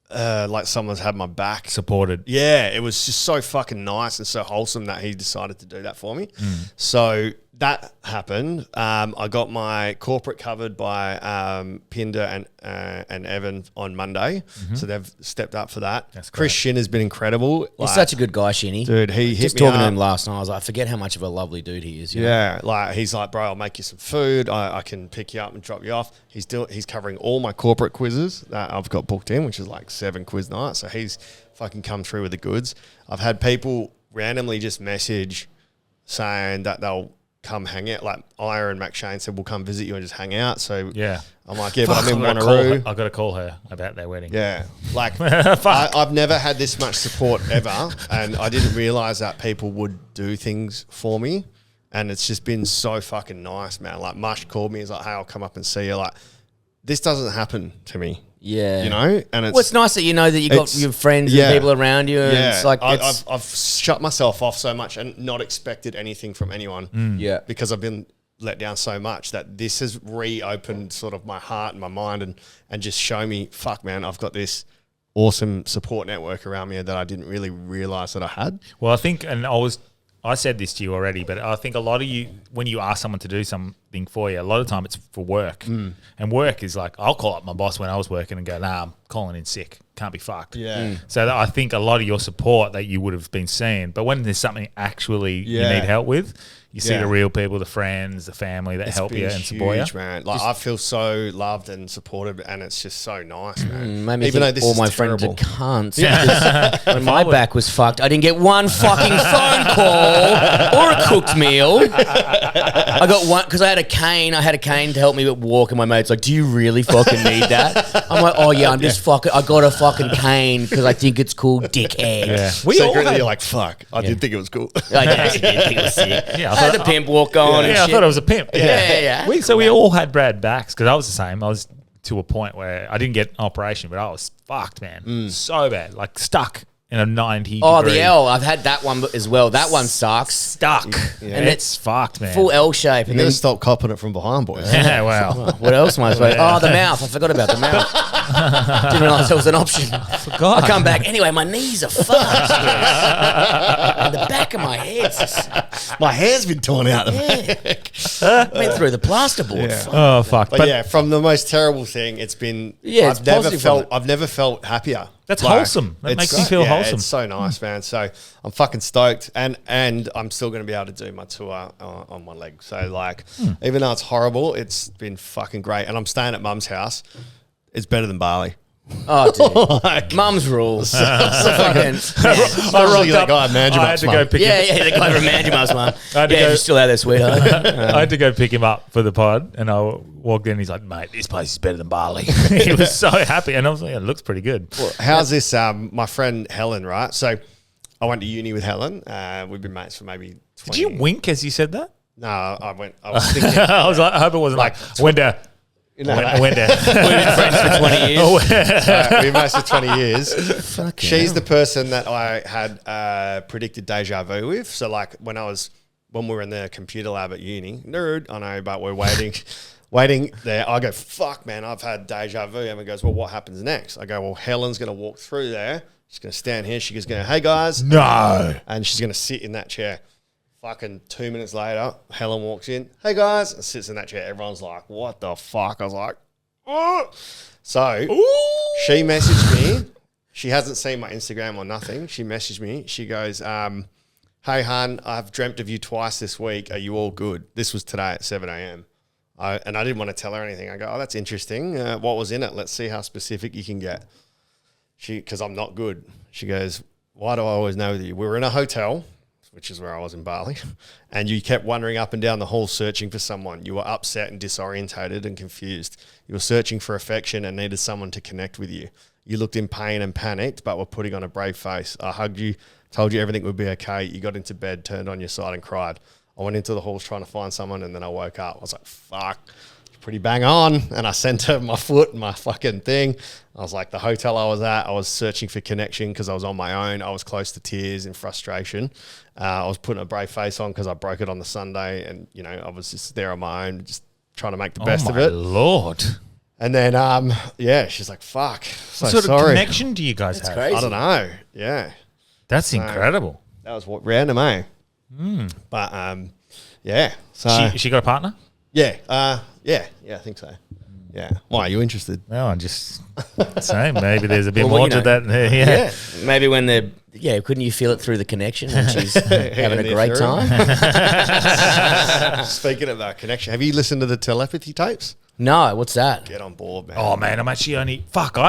like someone's had my back. Supported. Yeah, it was just so fucking nice and so wholesome that he decided to do that for me. So that happened. I got my corporate covered by Pinder and Evan on Monday. So they've stepped up for that. That's great. Chris Shin has been incredible. He's such a good guy, Shinny. Dude, he hit Just me talking to up. him last night, I was like, I forget how much of a lovely dude he is. You know? Yeah, like he's like, bro, I'll make you some food. I can pick you up and drop you off. He's covering all my corporate quizzes that I've got booked in, which is like 7 quiz nights. So he's fucking come through with the goods. I've had people randomly just message saying that they'll come hang out. Like Ira and Mac Shane said, we'll come visit you and just hang out. So Yeah. I'm like, yeah, but I'm in I've Wanneroo. got to call her about their wedding. Yeah, like I've never had this much support ever, and I didn't realize that people would do things for me, and it's just been so fucking nice, man. Like Mush called me, he's like, "Hey, I'll come up and see you." Like this doesn't happen to me, Yeah. you know. And Well, it's nice that you know that you got your friends and people around you. And yeah, it's like I've shut myself off so much and not expected anything from anyone. Yeah. because I've been let down so much that this has reopened sort of my heart and my mind and just show me, fuck man, I've got this awesome support network around me that I didn't really realize that I had. Well, I think, and I said this to you already, but I think a lot of you, when you ask someone to do something for you, a lot of time it's for work. And work is like, I'll call up my boss when I was working and go, nah, I'm calling in sick. Can't be fucked. Yeah. So I think a lot of your support that you would have been seeing, but when there's something actually you need help with, you see the real people, the friends, the family that help you and support you. Man. Like, I feel so loved and supported, and it's just so nice, man. Even though all my friends are cunts. When my would- back was fucked, I didn't get one fucking phone call or a cooked meal. I got one because I had a cane. I had a cane to help me walk, and my mate's like, "Do you really fucking need that?" I'm like, "Oh yeah, I'm just fucking. I got a fucking cane because I think it's cool, dickhead." Yeah. Secretly, you're like, fuck, I did think it was cool. I actually did think it was sick. Yeah, I had the pimp walk on. Yeah, and I shit. thought it was a pimp. Yeah. We all had bad backs because I was the same. I was to a point where I didn't get an operation, but I was fucked, man. So bad, like stuck in a 90 Oh, degree. the L. I've had that one as well. That one sucks. Stuck. And And it's fucked, man. Full L shape. You're And going then to stop copping it from behind, boys. Yeah, wow. what else am I supposed to? Oh, the mouth. I forgot about the mouth. Didn't realise that was an option. God. I come back. Anyway, my knees are fucked. And the back of my head's just, My hair's been torn out. went through the plasterboard. Yeah. Oh, fuck. But yeah, from the most terrible thing, it's been. Yeah, it's positive from it. I've never felt happier. That's wholesome. That makes me feel wholesome. It's so nice, man. So I'm fucking stoked, and I'm still going to be able to do my tour on one leg. So like, even though it's horrible, it's been fucking great. And I'm staying at Mum's house. It's better than Bali. Oh, dude. Mum's rules. Fucking, I rocked up. Guy, I had to go pick him. yeah, the guy from Manjum's mum. had to Yeah, go- you're still out there, sweetheart. I had to go pick him up for the pod, and I walked in. He's like, "Mate, this place is better than Bali." He was so happy, and I was like, "It looks pretty good." How's this? My friend Helen, right? So I went to uni with Helen. We've been mates for maybe 20 Did you wink as you said that? No, I was thinking. I was like, I hope it wasn't like went down. Went down. We've been friends for 20 years. We've been mates for 20 years. She's hell. the person that I had predicted deja vu with. So like when we were in the computer lab at uni, nerd, I know, but we're waiting there. I go, fuck, man, I've had deja vu. Emma goes, well, what happens next? I go, well, Helen's going to walk through there. She's going to stand here. She's going, hey, guys. No. And she's going to sit in that chair. Fucking 2 minutes later, Helen walks in. Hey, guys. And sits in that chair. Everyone's like, what the fuck? I was like, oh. So she messaged me. She hasn't seen my Instagram or nothing. She messaged me. She goes, hey, hun, I've dreamt of you twice this week. Are you all good? This was today at 7 a.m. And I didn't want to tell her anything. I go, oh, that's interesting. What was in it? Let's see how specific you can get. Because I'm not good. She goes, why do I always know you? We were in a hotel, which is where I was in Bali, and you kept wandering up and down the hall searching for someone. You were upset and disorientated and confused. You were searching for affection and needed someone to connect with you. You looked in pain and panicked, but were putting on a brave face. I hugged you, told you everything would be okay. You got into bed, turned on your side and cried. I went into the halls trying to find someone, and then I woke up. I was like, fuck, it's pretty bang on. And I sent her my foot and my fucking thing. I was like, the hotel I was at, I was searching for connection because I was on my own. I was close to tears and frustration. I was putting a brave face on because I broke it on the Sunday, and, you know, I was just there on my own, just trying to make the best of it. Lord. And then, yeah, she's like, fuck, so What sort sorry. of connection do you guys have? crazy. I don't know. Yeah. That's incredible. That was what random, eh? But, yeah. So, She got a partner? yeah, I think so. Yeah. Why, are you interested? No, I'm just saying maybe there's a bit Well, more you to know. that. Yeah. Maybe when they're, couldn't you feel it through the connection when she's having a there great through. time? Speaking of connection, have you listened to the telepathy tapes? No, what's that? Get on board, man. Oh, man, I'm actually I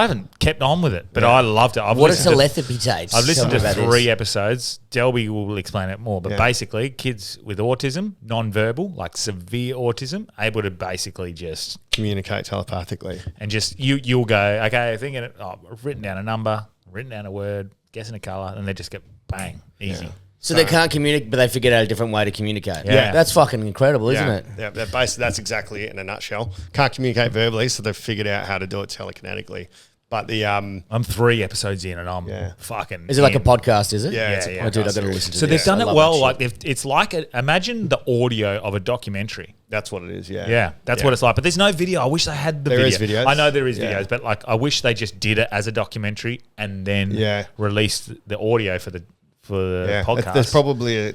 haven't kept on with it, but I loved it. What are telepathy tapes? I've listened Tell to me about 3 this. episodes. Delby will explain it more, but basically, kids with autism, non-verbal, like severe autism, able to basically just Communicate telepathically. and just you'll go, okay, thinking it. Oh, I've written down a number, written down a word, guessing a color, and they just get bang, easy. So they can't communicate, but they figured out a different way to communicate. Yeah. That's fucking incredible, isn't it? Yeah, that's exactly it in a nutshell. Can't communicate verbally, so they've figured out how to do it telekinetically. But the I'm 3 episodes in, and I'm fucking. Is it like a in. podcast, is it? yeah, it's a Oh, dude, I've got to podcast listen to So this. they've done I it love well. that Like shit. it's like imagine the audio of a documentary, That's what it is. Yeah. Yeah, that's what it's like. But there's no video. I wish they had the video. There is videos. I know there is videos, but like I wish they just did it as a documentary and then released the audio for the podcast.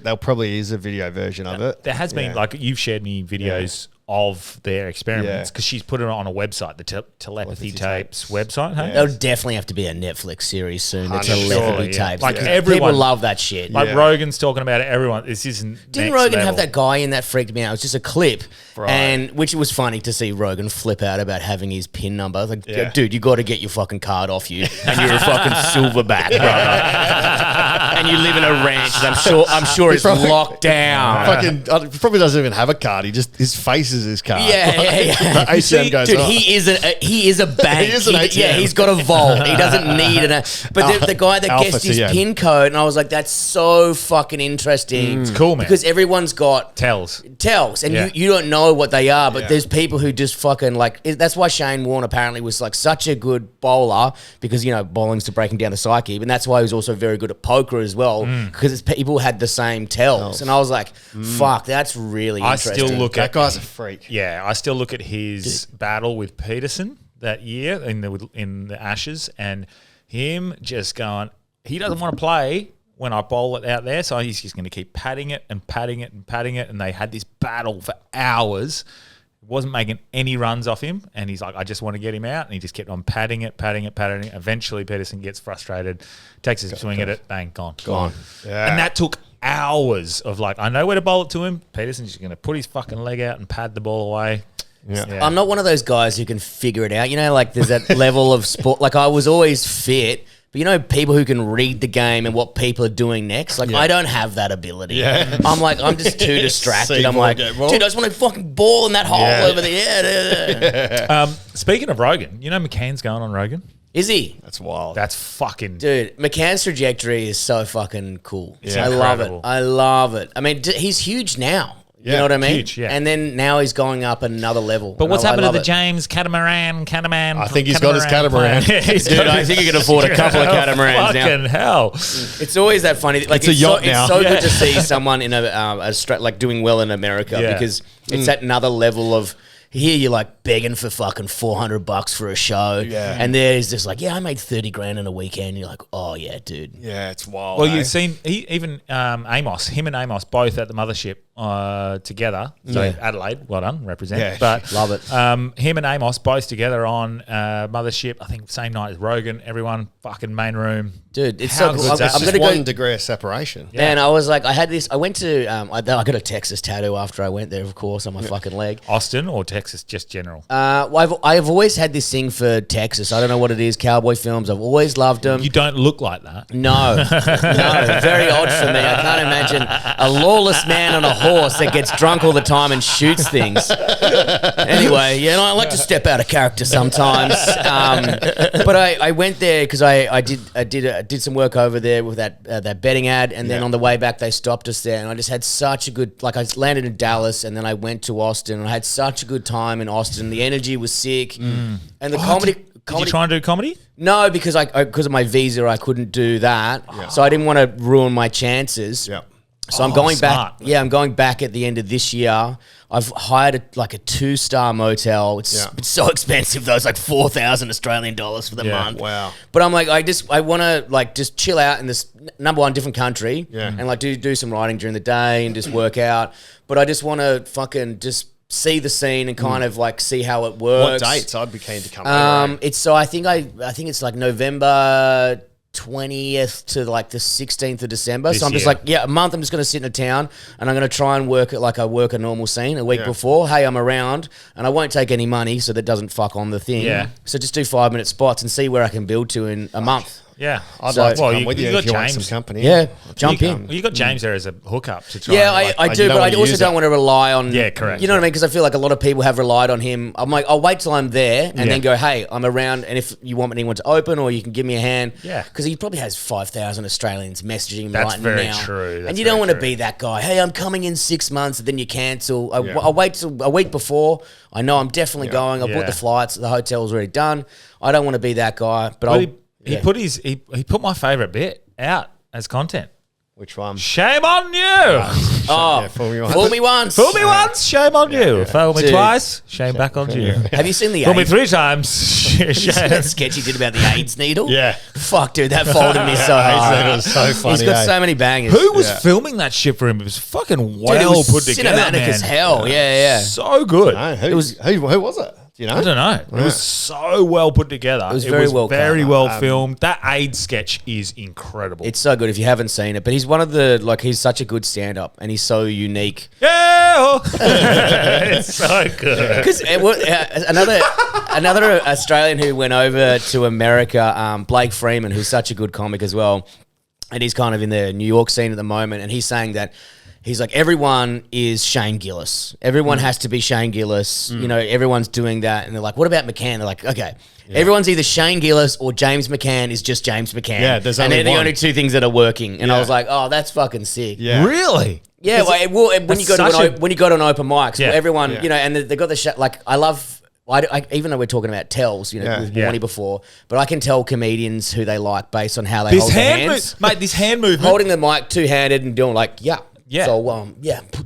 There probably is a video version of it. There has been, like, you've shared me videos of their experiments because she's put it on a website, the telepathy tapes website. Hey? There'll definitely have to be a Netflix series soon. The telepathy tapes. Like people love that shit. Like Rogan's talking about it. Everyone, this isn't. Didn't Rogan have that guy in that freaked me out? It was just a clip, and which was funny to see Rogan flip out about having his PIN number. I was like, dude, you got to get your fucking card off you, and you're a fucking silverback, brother. And you live in a ranch. I'm sure it's locked down. Probably doesn't even have a card. His face is his card. Yeah. The ATM goes dude, off. he is a bank. He is an ATM. Yeah, he's got a vault. He doesn't need an. But the guy that guessed his PIN code, and I was like, that's so fucking interesting. It's cool, man. Because everyone's got tells, and you don't know what they are. But there's people who just fucking like. That's why Shane Warne apparently was like such a good bowler, because bowling's to breaking down the psyche, and that's why he was also very good at poker as well, because people had the same tells, and I was like, fuck, that's really interesting. I still look that guy's a freak. Yeah, I still look at his battle with Peterson that year in the Ashes, and him just going, he doesn't want to play when I bowl it out there, so he's just going to keep patting it and patting it and patting it, and they had this battle for hours. Wasn't making any runs off him, and he's like, I just want to get him out, and he just kept on patting it. Eventually, Peterson gets frustrated, takes his swing at it, bang, gone. Yeah. And that took hours of like, I know where to bowl it to him. Peterson's just going to put his fucking leg out and pad the ball away. Yeah. I'm not one of those guys who can figure it out. Like there's that level of sport. Like I was always fit, but people who can read the game and what people are doing next. Like I don't have that ability. Yeah. I'm just too distracted. I'm like, dude, I just want to fucking ball in that hole over there. Speaking of Rogan, McCann's going on Rogan. Is he? That's wild. That's fucking... Dude, McCann's trajectory is so fucking cool. Yeah, I love it. I mean, he's huge now. You know what I mean? Huge, yeah. And then now he's going up another level. But what's happened to the James Catamaran? I think he's got his catamaran. Dude, I think he can afford a couple of catamarans now. Fucking hell. It's always that funny. Like, it's a yacht now. It's so good to see someone in like doing well in America, because it's at another level of... Here you're like begging for fucking $400 for a show, and there's just like, I made 30 grand in a weekend. You're like, oh yeah, dude. Yeah, it's wild. Well, you've seen even Amos, him and Amos both at the mothership together. So Adelaide, well done, represent. Yeah, but love it. Him and Amos both together on mothership. I think same night as Rogan. Everyone fucking main room. Dude, it's How so cool. good's that? I'm just gonna one go. degree of separation. Yeah. And I was like, I went to, I got a Texas tattoo after I went there, of course, on my fucking leg. Austin or Texas, just general? Well, I've always had this thing for Texas. I don't know what it is. Cowboy films. I've always loved them. You don't look like that. No, very odd for me. I can't imagine a lawless man on a horse that gets drunk all the time and shoots things. Anyway, I like to step out of character sometimes. But I went there because I did some work over there with that betting ad, and then on the way back they stopped us there, and I just had such a good, like I landed in Dallas and then I went to Austin, and I had such a good time in Austin. The energy was sick, and the comedy. Did you try and do comedy? No, because because of my visa I couldn't do that, so I didn't want to ruin my chances. Yeah. So I'm going smart. back. Yeah, I'm going back at the end of this year. I've hired a 2-star motel. It's so expensive though. It's like 4,000 Australian dollars for the month. Wow. But I'm like, I want to just chill out in this number one different country, and like do some writing during the day and just work out. But I just want to fucking just see the scene and kind of like see how it works. What dates? I'd be keen to come. It's so I think it's like November 20th to like the 16th of December. So I'm just like, a month I'm just going to sit in a town and I'm going to try and work it like I work a normal scene a week before. Hey, I'm around, and I won't take any money so that doesn't fuck on the thing. Yeah. So just do 5-minute spots and see where I can build to in a month. Yeah, I'd like to come with you if you want some company. Yeah, jump in. Well, you got James there as a hookup to try. Yeah, I do, but I also don't want to rely on. Yeah, correct. You know what I mean? Because I feel like a lot of people have relied on him. I'm like, I'll wait till I'm there and then go, hey, I'm around, and if you want anyone to open or you can give me a hand. Yeah. Because he probably has 5,000 Australians messaging him right now. That's very true. And you don't want to be that guy. Hey, I'm coming in 6 months, and then you cancel. I'll wait till a week before. I know I'm definitely going. I bought the flights. The hotel's already done. I don't want to be that guy, but He put my favourite bit out as content. Which one? Shame on you. Yeah, fool me once. Fool me once. Fool me once, shame on you. yeah. Fool me Dude. twice, shame back on you. Have you seen the Fool me AIDS? 3 times, Have you seen shame. that sketch he did about the AIDS needle? Yeah. Fuck, dude, that folded me so hard. It was so funny. He's got eh? so many bangers. Who was filming that shit for him? It was fucking well Dude, it was put together, cinematic man. as hell. Yeah. So good. No, who, It was- who was it? Do you know? I don't know. It was so well put together. It was very well very cut. well filmed. That AIDS sketch is incredible. It's so good if you haven't seen it. But he's one of the, like, he's such a good stand-up and he's so unique. yeah, it's so good. Because another Australian who went over to America, Blake Freeman, who's such a good comic as well, and he's kind of in the New York scene at the moment, and he's saying that he's like, everyone is Shane Gillis. Everyone has to be Shane Gillis. You know, everyone's doing that, and they're like, what about McCann? They're like, okay, everyone's either Shane Gillis or James McCann is just James McCann. Yeah, there's and only they're the one. only two things that are working. And I Yeah. was like, oh, that's fucking sick. Yeah. Really? Yeah, when you go such to a- when you go to an open mic, so Yeah. everyone, Yeah. you know, and they got the shit. Like, I love. Even though we're talking about tells, you know, Yeah. with Yeah. Warney before, but I can tell comedians who they like based on how they This hold their hand hands. mate, this hand movement. Holding the mic two-handed and doing like, yeah. So,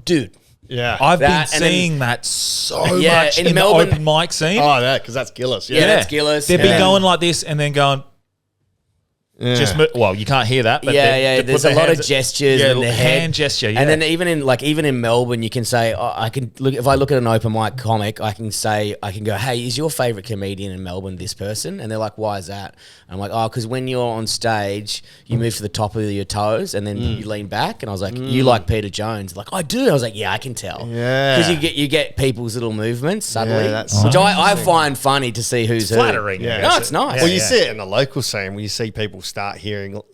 dude. Yeah. I've been that, and then- seeing that so Yeah, much in in Melbourne- the open mic scene. Oh, that because that's Gillis. Yeah, that's Gillis. They've And been then- going like this and then going. Just well, you can't hear that. But they put There's a their lot of hands- gestures Yeah, and the head. hand gesture. Yeah. And then even in Melbourne, you can say, I can look. If I look at an open mic comic, I can go, hey, is your favorite comedian in Melbourne this person? And they're like, why is that? And I'm like, oh, because when you're on stage, you move to the top of your toes and then you lean back. And I was like, you like Peter Jones? Like, I do. I was like, yeah, I can tell. Yeah. Because you get people's little movements subtly, Yeah, that's which I find funny to see who's who. flattering. Yeah. No, it's nice. Well, you see it in the local scene where you see people start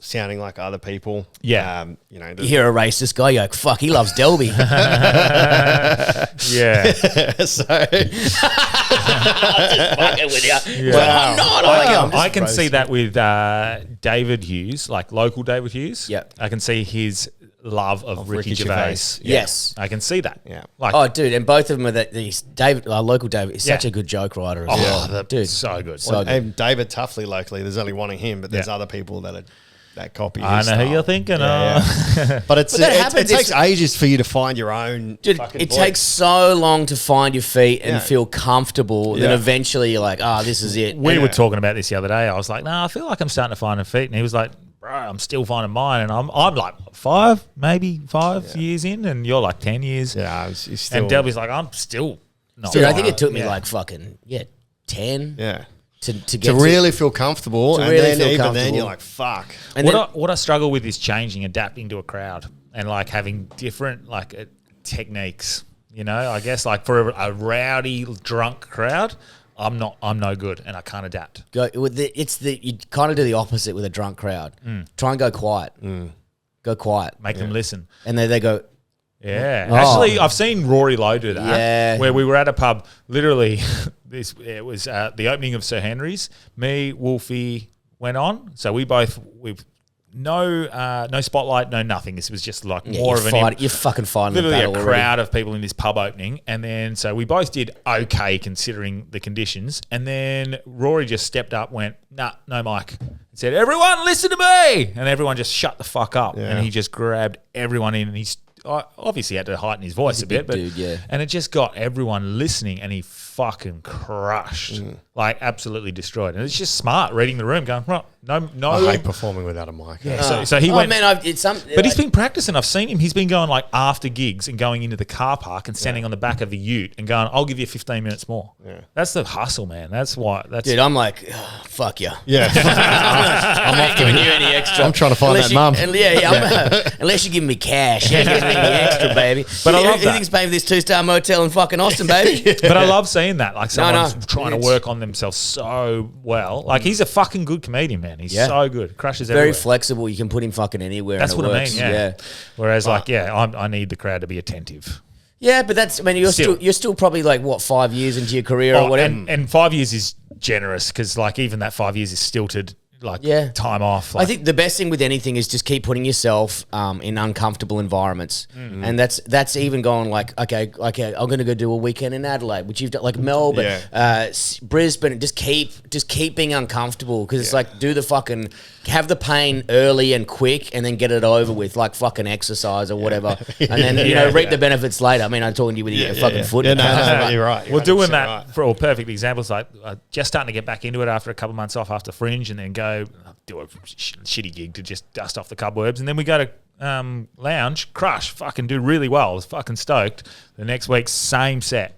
sounding like other people. Yeah. You know. You hear a racist guy, you're like, fuck, he loves Delby. Yeah. so Fucking with you. Yeah. Well, I'm not. I'm just I can see roasting. that with David Hughes, like local David Hughes. Yeah. I can see his love of Ricky Gervais. Yes. I can see that. Yeah. Like, Oh, dude, and both of them are these David, local David, is such Yeah. a good joke writer as well. Dude, so good. So good. and David Tuffley locally, there's only one of him, but there's other people that copy. I his know who style. you're thinking Yeah, of. yeah. But that it happens takes if- ages for you to find your own. Dude, fucking it voice. takes so long to find your feet and Yeah. feel comfortable. Then Yeah. eventually you're like, this is it. We And- were talking about this the other day. I was like, I feel like I'm starting to find a feet. And he was like, bro, I'm still finding mine. And I'm like 5 years in, and you're like 10 years. Yeah, it's still. And Delby's like, I'm still not. Dude, I think it took me Yeah. like fucking 10 Yeah. to get To really feel comfortable, To and really then feel even then comfortable. you're like, fuck. And What I struggle with is changing, adapting to a crowd, and like having different techniques. You know, I guess like for a rowdy, drunk crowd, I'm no good, and I can't adapt. go with you kind of do the opposite with a drunk crowd. Try and go quiet. Go quiet. Make them listen. And then they go, Yeah, Oh. actually, I've seen Rory Lowe do that. Yeah. Where we were at a pub, literally, it was the opening of Sir Henry's. Me, Wolfie went on, so we no spotlight, no nothing. This was just like more of you're fucking fighting the literally battle a already. crowd of people in this pub opening, and then so we both did okay considering the conditions, and then Rory just stepped up, went no mic, and said, "Everyone, listen to me," and everyone just shut the fuck up, Yeah. and he just grabbed everyone in, and he's obviously had to heighten his voice a bit, but dude, yeah. and it just got everyone listening, and he fucking crushed, like absolutely destroyed, and it's just smart reading the room, going right, no. I hate performing without a mic. Yeah, so he went. Man, But he's been practicing. I've seen him. He's been going like after gigs and going into the car park and standing on the back of the ute and going, "I'll give you 15 minutes more." Yeah. That's the hustle, man. That's why. That's Dude, I'm like, fuck you. Yeah. I'm not giving you any extra. I'm trying to find Unless that mum. Unless you give me cash. You ain't giving me any extra, baby. But I love that. Everything's paying for this 2-star motel in fucking Austin, baby. But I love seeing that. Like someone's trying to It's- work on themselves so well. Like he's a fucking good comedian, man. He's Yeah. so good. Crushes Very everywhere. flexible. You can put him fucking anywhere. That's and it what works. I mean. Yeah. Whereas, I need the crowd to be attentive. Yeah, but that's. I mean, Still. you're still probably like what 5 years into your career or whatever. And 5 years is generous because like even that 5 years is stilted. time off. I think the best thing with anything is just keep putting yourself in uncomfortable environments, and that's even going like, okay, I'm going to go do a weekend in Adelaide, which you've done, like Melbourne, Brisbane. Just keep being uncomfortable, because it's like, do the fucking, have the pain early and quick, and then get it over with, like fucking exercise or whatever, and then reap the benefits later. I mean, I'm talking to you with your fucking foot. Yeah, no, you're right. We're doing that for a perfect example. It's like just starting to get back into it after a couple of months off after Fringe, and then go do a shitty gig to just dust off the cobwebs, and then we go to Lounge, crush, fucking do really well. I was fucking stoked. The next week,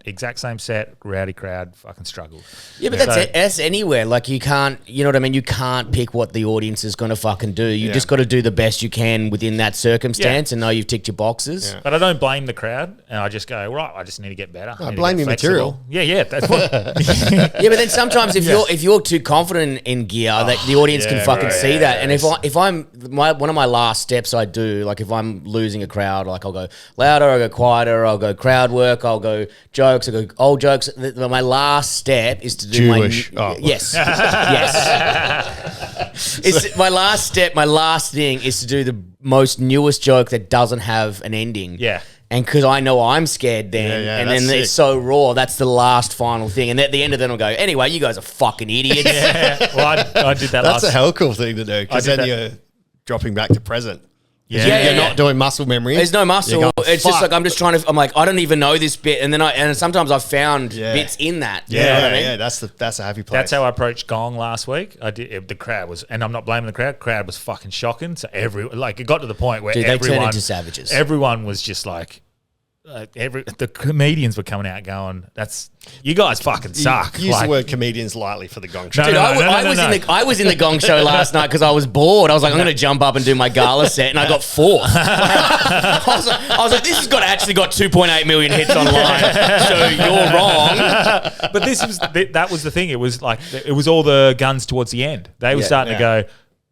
exact same set, rowdy crowd, fucking struggled. Yeah, but that's anywhere. Like, you can't, you know what I mean? You can't pick what the audience is going to fucking do. You just got to do the best you can within that circumstance and know you've ticked your boxes. Yeah. But I don't blame the crowd, and I just go, right, I just need to get better. I blame your material. Yeah, that's what. Yeah, but then sometimes if you're too confident in gear, the audience can fucking see that. And if I'm one of my last steps I do, like if I'm losing a crowd, like I'll go louder, I'll go quieter, I'll go crowd work, I'll go jokes, I'll go old jokes. My last step is to do Jewish. Yes. It's my last step. My last thing is to do the most newest joke that doesn't have an ending. Yeah. And because I know I'm scared then, and then it's so raw, that's the last final thing. And at the end of it, I'll go, anyway, you guys are fucking idiots. Well, I did that That's a hell cool thing to do, because then you're dropping back to present. You're not doing muscle memory. There's no muscle. Going, it's just like, I'm just trying to, I'm like, I don't even know this bit. And then sometimes I've found bits in that. You know what I mean? That's a happy place. That's how I approached Gong last week. The crowd was, and I'm not blaming the crowd was fucking shocking. So it got to the point where they turned into savages. Everyone was just like, the comedians were coming out going, you guys fucking suck. Use the word comedians lightly for the Gong Show. Dude, I was in the Gong Show last night because I was bored. I was like, I'm going to jump up and do my gala set, and I got fourth. I was like, this has actually got 2.8 million hits online, so you're wrong. But that was the thing. It was like, it was all the guns towards the end. They were starting to go,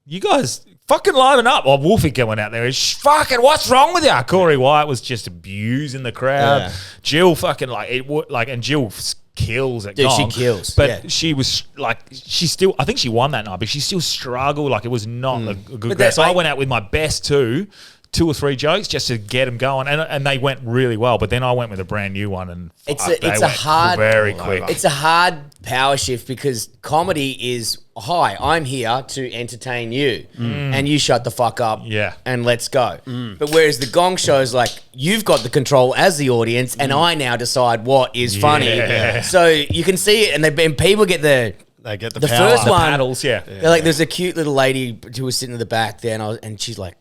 you guys fucking liven up. Well, Wolfie going out there is fucking, what's wrong with you? Corey Wyatt was just abusing the crowd. Yeah. Jill fucking and Jill kills at Gong. She kills. But she was like, I think she won that night, but she still struggled. Like, it was not a good crowd. So I went out with my best two or three jokes just to get them going, and they went really well. But then I went with a brand new one, and it's a hard, very quick. It's a hard power shift, because comedy is, hi, I'm here to entertain you, and you shut the fuck up, and let's go. But whereas the Gong Show is like, you've got the control as the audience, and I now decide what is funny. So you can see it, and people get the power. First one, paddles, like, there's a cute little lady who was sitting in the back there, and she's like,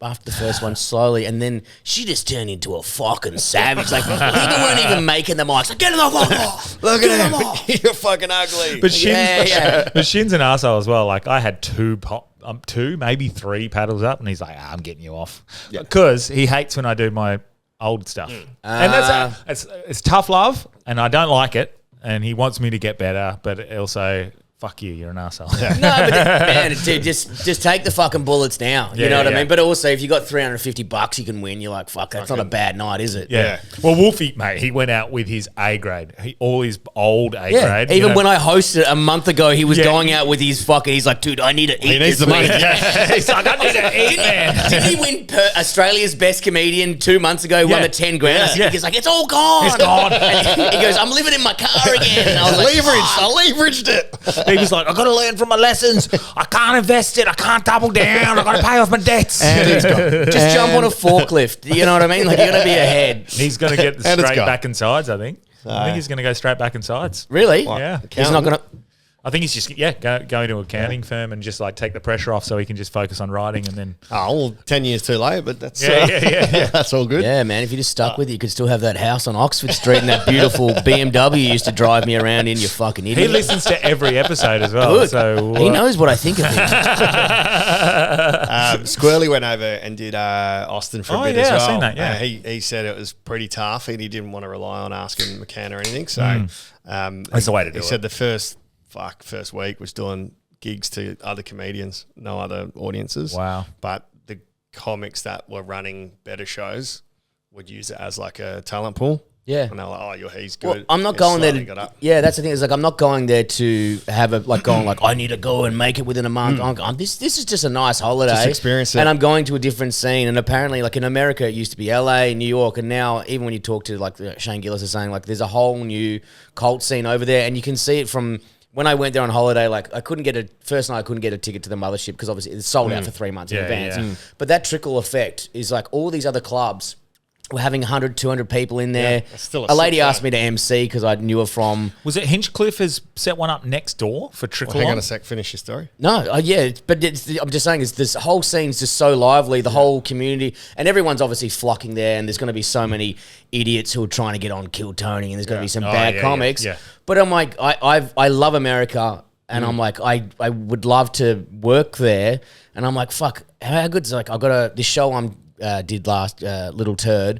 after the first one, slowly, and then she just turned into a fucking savage. Like, people weren't even making the mics. Like, get in the fuck off. Look at him. You're fucking ugly. But Shin's an arsehole as well. Like, I had two, maybe three paddles up, and he's like, I'm getting you off. Because he hates when I do my old stuff. And it's tough love, and I don't like it. And he wants me to get better, but also, fuck you, you're an arsehole. No, but man, dude, just take the fucking bullets now. You know what I mean? But also, if you got $350 you can win, you're like, fuck, that's not a bad night, is it? Yeah. Well, Wolfie, mate, he went out with his A grade, all his old A grade. Even when I hosted a month ago, he was going out with his fucking, he's like, dude, I need to eat. He needs the money. He's like, I need to eat, man. Didn't he win Australia's best comedian 2 months ago? He won the 10 grand. He's like, it's all gone. It's gone. And he goes, I'm living in my car again. And I was like, I leveraged it. He was like, I got to learn from my lessons. I can't invest it. I can't double down. I got to pay off my debts. Just jump on a forklift. You know what I mean? Like, you're going to be ahead. He's going to get straight back and sides, I think. I think he's going to go straight back and sides. Really? Yeah. He's not going to... I think he's just going to an accounting firm and just like take the pressure off so he can just focus on writing, and then 10 years too late, but that's that's all good. Yeah, man. If you just stuck with it, you could still have that house on Oxford Street and that beautiful BMW you used to drive me around in. You fucking idiot. He listens to every episode as well. Good. So he knows what I think of him. Squirrely went over and did Austin for a bit as well. I've seen that. Yeah, he said it was pretty tough, and he didn't want to rely on asking McCann or anything. So that's the way to do it. He said the first week was doing gigs to other comedians, no other audiences. Wow. But the comics that were running better shows would use it as like a talent pool. Yeah. And they're like, oh, he's Well, good. I'm not He's going there. slightly got up. Yeah, that's the thing. Is like I'm not going there to have I need to go and make it within a month. I'm going, this is just a nice holiday. Just experience it. And I'm going to a different scene. And apparently, like in America, it used to be LA, New York, and now even when you talk to like Shane Gillis is saying, like there's a whole new cult scene over there, and you can see it from. When I went there on holiday, like first night I couldn't get a ticket to the mothership because obviously it's sold out for 3 months in advance. Yeah. But that trickle effect is like all these other clubs were having 100, 200 people in there. that's still a lady sick asked show. me to MC because I knew her from... Was it Hinchcliffe has set one up next door for Trickle Hang On? on a sec, finish your story. No, but I'm just saying, this whole scene's just so lively, the whole community, and everyone's obviously flocking there, and there's going to be so many idiots who are trying to get on Kill Tony, and there's going to be some bad comics. yeah. But I'm like, I love America, and I'm like, I would love to work there, and I'm like, fuck, how good's like, I got this show did last, Little Turd,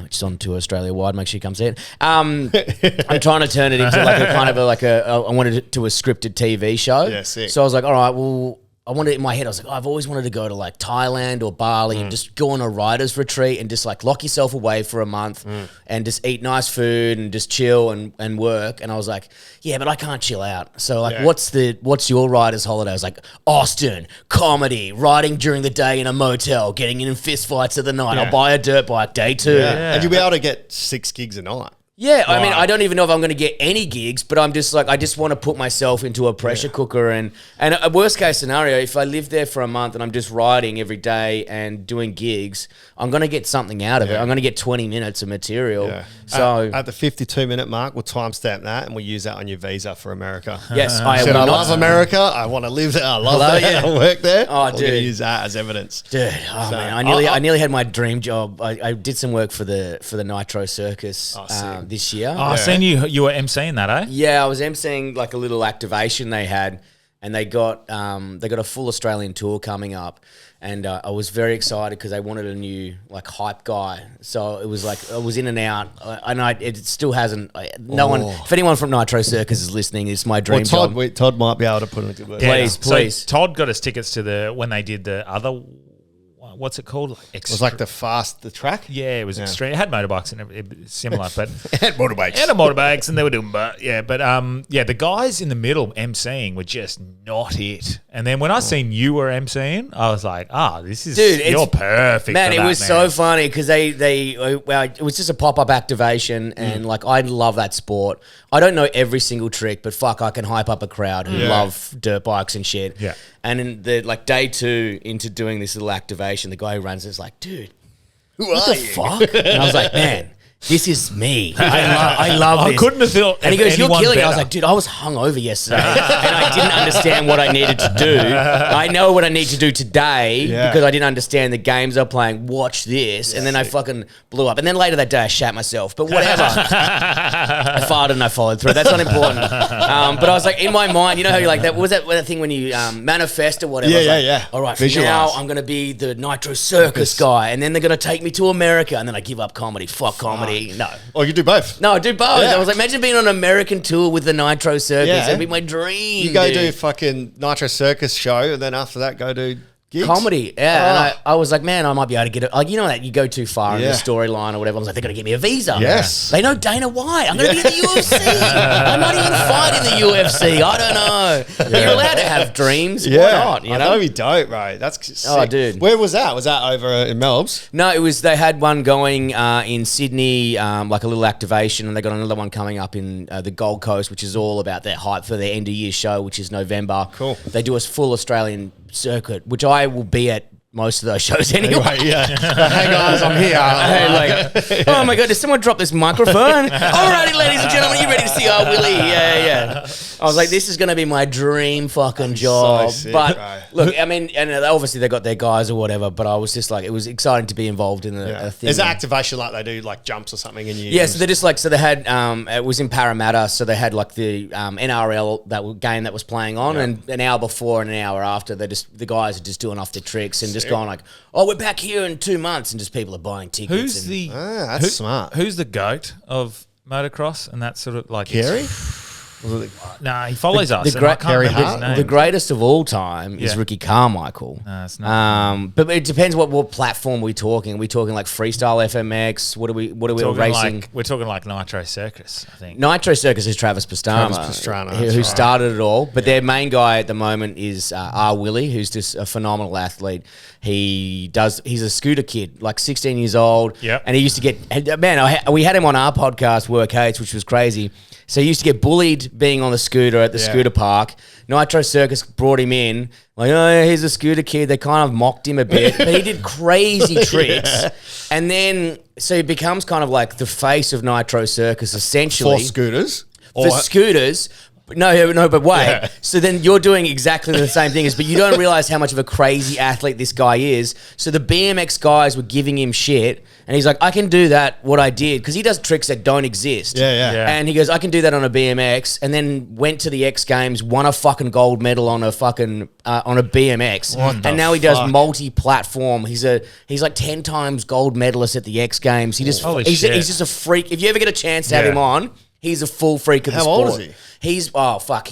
which is on tour Australia wide. Make sure you come see it. I'm trying to turn it into like a kind of I wanted it to a scripted TV show. Yeah, sick. So I was like, all right, well, I wanted in my head. I was like, I've always wanted to go to like Thailand or Bali and just go on a writer's retreat and just like lock yourself away for a month and just eat nice food and just chill and work. And I was like, yeah, but I can't chill out. So like, what's your writer's holiday? I was like, Austin, comedy, writing during the day in a motel, getting in fist fights of the night. Yeah. I'll buy a dirt bike day 2. Yeah. And you'll be able to get 6 gigs a night. Yeah, I mean, I don't even know if I'm going to get any gigs, but I'm just like, I just want to put myself into a pressure cooker. And a worst case scenario, if I live there for a month and I'm just writing every day and doing gigs, I'm going to get something out of it. I'm going to get 20 minutes of material. Yeah. So at the 52-minute mark, we'll timestamp that and we'll use that on your visa for America. yes, I love America. I want to live there. I love Hello, that. yeah. I work there. Oh, We're going to dude. use that as evidence. Dude, So, man, I nearly had my dream job. I did some work for the Nitro Circus sick. this year. Oh, I've seen you were emceeing that, eh? Yeah, I was emceeing like a little activation they had, and they got a full Australian tour coming up, and I was very excited because they wanted a new like hype guy. So it was like I was in and out, and it still hasn't. No one, if anyone from Nitro Circus is listening, it's my dream job. Todd might be able to put it into work. Please. So Todd got us tickets to when they did the other. What's it called? It was like the track. Yeah, it was extreme. It had motorbikes and it similar, but And motorbikes. and motorbikes, and they were doing, the guys in the middle emceeing were just not it. And then when I seen you were emceeing, I was like, this is you're perfect. Man, for it that, was so funny because it was just a pop-up activation, and like I love that sport. I don't know every single trick, but fuck, I can hype up a crowd who love dirt bikes and shit. Yeah. And in the like day 2 into doing this little activation, the guy who runs it's like, dude, what the fuck? And I was like, man, this is me. I love this. I couldn't have thought. And he goes, "You're anyone killing it." I was better. like, "Dude, I was hungover yesterday, and I didn't understand what I needed to do. I know what I need to do today because I didn't understand the games I'm playing. Watch this." And then I fucking blew up. And then later that day, I shat myself. But whatever. I farted and I followed through. That's not important. But I was like, in my mind, you know how you like that? What was that thing when you manifest or whatever? I was like, all right, Visualize. now I'm going to be the Nitro Circus guy, and then they're going to take me to America, and then I give up comedy. Fuck comedy. No. Or you do both. No, I do both. Yeah. I was like, imagine being on an American tour with the Nitro Circus. Yeah. That'd be my dream. You go dude. do fucking Nitro Circus show, and then after that, go do gigs. Comedy, yeah. And I was like, man, I might be able to get it. Like, you know that you go too far in the Yeah. storyline or whatever. I was like, they're going to give me a visa. Yes. They know Dana White. I'm going to be in the UFC. I might even fight in the UFC. I don't know. You're allowed to have dreams. Yeah. Why not? You know? That'd be dope, right? That's sick. Oh, dude. Where was that? Was that over in Melbs? No, it was. They had one going in Sydney, like a little activation, and they got another one coming up in the Gold Coast, which is all about their hype for their end of year show, which is November. Cool. They do a full Australian circuit, which I will be at most of those shows anyway. Yeah. Hey guys, I'm here. Like, oh my god, did someone drop this microphone? Alrighty, ladies and gentlemen, you ready to see our Willie? Yeah. I was like, this is going to be my dream fucking job. sick, but bro. look, I mean, and obviously they got their guys or whatever, but I was just like, it was exciting to be involved in a thing. Is it activation like they do like jumps or something? And you Yeah, so they're just like, so they had, it was in Parramatta, so they had like the NRL game that was playing on, and an hour before and an hour after, the guys are just doing off their tricks and just going like, oh, we're back here in 2 months, and just people are buying tickets. Who's the that's smart. Who's the goat of motocross and that sort of like Carey? Nah, he follows us. The and I great can't remember his name. The greatest of all time is Yeah. Ricky Carmichael. No, it's not. But it depends what platform we're talking. Are we talking like freestyle FMX? What are we racing? We're talking like Nitro Circus, I think. Nitro Circus is Travis Pastrana, who right. started it all. But their main guy at the moment is R. Willie, who's just a phenomenal athlete. He's a scooter kid, like 16 years old. Yep. And he used to get, man, we had him on our podcast, Work Hates, which was crazy. So he used to get bullied being on the scooter at the scooter park. Nitro Circus brought him in, like, oh, he's a scooter kid. They kind of mocked him a bit, but he did crazy tricks. And then, so he becomes kind of like the face of Nitro Circus, essentially. For scooters? For scooters. No, but wait. Yeah. So then you're doing exactly the same thing, but you don't realize how much of a crazy athlete this guy is. So the BMX guys were giving him shit, and he's like, I can do that, what I did, because he does tricks that don't exist. Yeah. And he goes, I can do that on a BMX, and then went to the X Games, won a fucking gold medal on a fucking on a BMX, and now he does multi-platform. He's like 10 times gold medalist at the X Games. He's just a freak. If you ever get a chance to have him on, he's a full freak of the sport. How old is he? He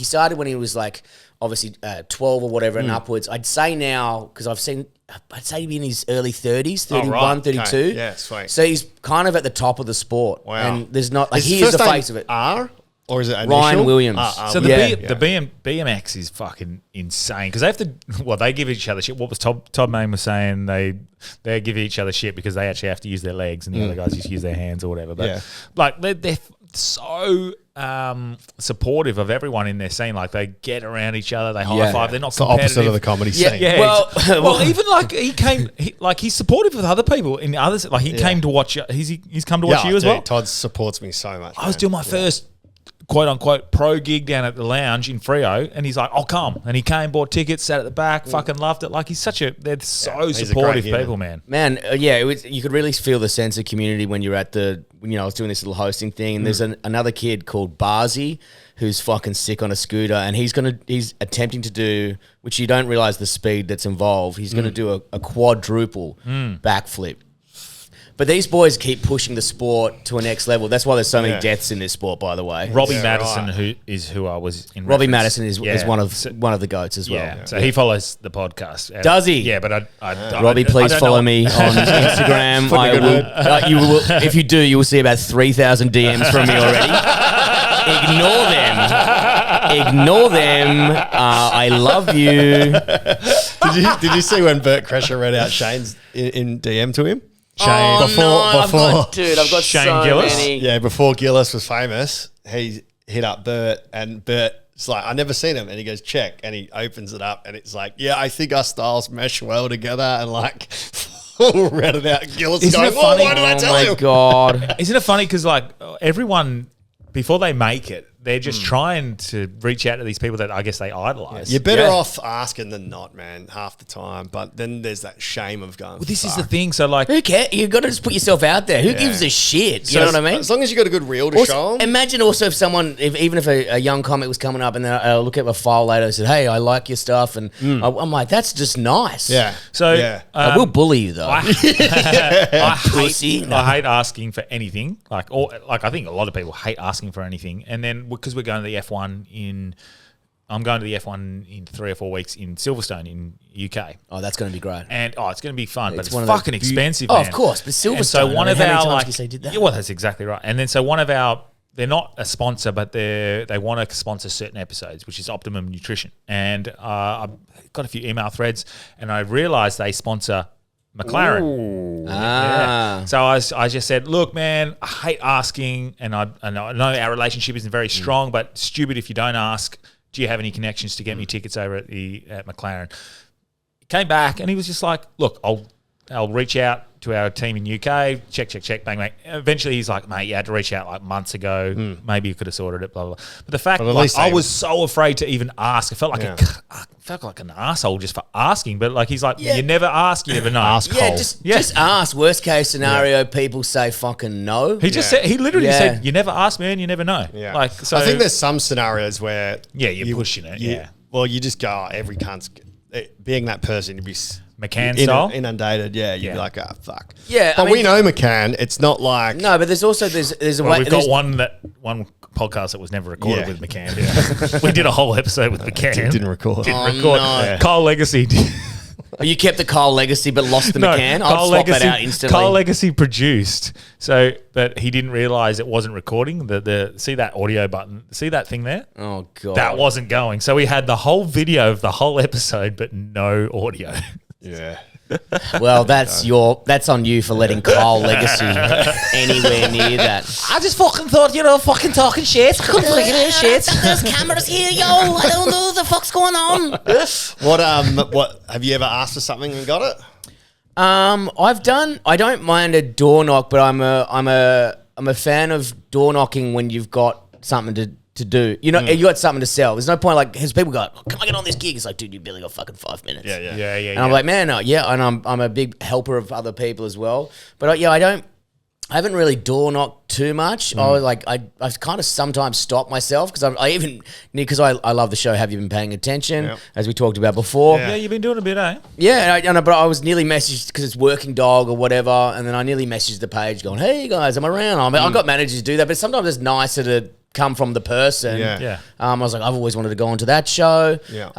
started when he was like obviously 12 or whatever and upwards. I'd say now, because I'd say he'd be in his early 30s, 31, 32. Okay. Yeah, sweet. So he's kind of at the top of the sport. Wow. And there's not, like, Is he his is the first name face of it. R? Or is it initial? Ryan Williams. So the Yeah. BMX is fucking insane because they have to. Well, they give each other shit. What was Todd Main was saying? They give each other shit because they actually have to use their legs and the other guys just use their hands or whatever. But like they're so supportive of everyone in their scene. Like they get around each other, they high five. They're not it's the opposite of the comedy scene. Yeah. Well, Even like he's supportive with other people in others. Like he came to watch. He's come to watch you as well. Todd supports me so much. I was doing my first quote unquote pro gig down at the lounge in Freo, and he's like, "I'll come." And he came, bought tickets, sat at the back, fucking loved it. Like they're so supportive people, man. Man, you could really feel the sense of community when you're at I was doing this little hosting thing, and there's another kid called Barzy who's fucking sick on a scooter, and he's attempting to do, which you don't realize the speed that's involved. He's going to do a quadruple backflip. But these boys keep pushing the sport to a next level. That's why there's so many deaths in this sport, by the way. Robbie Madison, who I was in. Robbie reference. Madison is one of the goats as well. Yeah. So he follows the podcast. Does he? Yeah, but Robbie, please follow me on Instagram. You will, if you do, you will see about 3,000 DMs from me already. Ignore them. I love you. Did you see when Bert Kresher read out Shane's in DM to him? Shane, I've got Shane so Gillis? many. Yeah, before Gillis was famous, he hit up Bert, and Bert's like, I never seen him. And he goes, check. And he opens it up, and it's like, yeah, I think our styles mesh well together. And like, read it out. Gillis Isn't going, it funny? why did I tell you? Oh, my God. Isn't it funny? Because like everyone, before they make it, they're just trying to reach out to these people that I guess they idolize. You're better off asking than not, man, half the time. But then there's that shame of going, Well, this is the thing. So like, Who cares? You've got to just put yourself out there. Who gives a shit? You know what I mean? As long as you got a good reel to show them. Imagine also if even if a young comic was coming up and then I look at a file later and said, hey, I like your stuff. And I'm like, that's just nice. Yeah. so Yeah. I will bully you, though. I Pussy. hate asking for anything. I think a lot of people hate asking for anything. And then because we're going to the F1 I'm going to the F1 in 3 or 4 weeks in Silverstone in UK. Oh, that's going to be great. And it's going to be fun, but it's one of the fucking expensive. Oh, man. of course, but Silverstone. And so one of how many our times like, can you say did that? yeah, well, that's exactly right. And then so one of our, they're not a sponsor, but they want to sponsor certain episodes, which is Optimum Nutrition. And I've got a few email threads, and I realised they sponsor McLaren. Yeah. So I just said, look, man, I hate asking, and I know our relationship isn't very strong, but stupid if you don't ask. Do you have any connections to get me tickets over at McLaren? He came back and he was just like, look, I'll reach out to our team in UK, check, bang, bang. Eventually he's like, mate, you had to reach out like months ago. Maybe you could have sorted it, blah, blah, blah. But the fact, I was so afraid to even ask. I felt like I felt like an asshole just for asking. But like he's like, you never ask, you never know. Just ask. Worst case scenario, people say fucking no. He just said, he literally said, you never ask, man, you never know. Yeah. Like, so I think there's some scenarios where you're pushing it. Well, you just go, every cunt's being that person, you'd be McCann style? Inundated, you'd be like, fuck. Yeah, but we know McCann. It's not like no, but there's also there's a way. We've got one podcast that was never recorded with McCann. Yeah. We did a whole episode with McCann. Didn't record. Didn't record. No. Kyle Legacy. You kept the Kyle Legacy but lost the McCann? I'll swap that out instantly. Kyle Legacy produced, but he didn't realise it wasn't recording. See that audio button? See that thing there? Oh, God. That wasn't going. So we had the whole video of the whole episode, but no audio. Yeah. Well, that's on you for letting Kyle Legacy anywhere near that. I just fucking thought, fucking talking shit. Couldn't fucking hear shit. There's cameras here, yo. I don't know what the fuck's going on. What have you ever asked for something and got it? I don't mind a door knock, but I'm a fan of door knocking when you've got something to do. You got something to sell. There's no point like, has people go, can I get on this gig? It's like, dude, you barely got fucking 5 minutes. Yeah. And I'm like, man, no, yeah. And I'm a big helper of other people as well. But I haven't really door knocked too much. I kind of sometimes stop myself because I love the show. Have you been paying attention? As we talked about before. Yeah, you've been doing a bit, eh? Yeah, but I was nearly messaged because it's working dog or whatever, and then I nearly messaged the page going, hey guys, I'm around. I've got managers to do that, but sometimes it's nicer to come from the person. Yeah. I was like, I've always wanted to go onto that show. Yeah.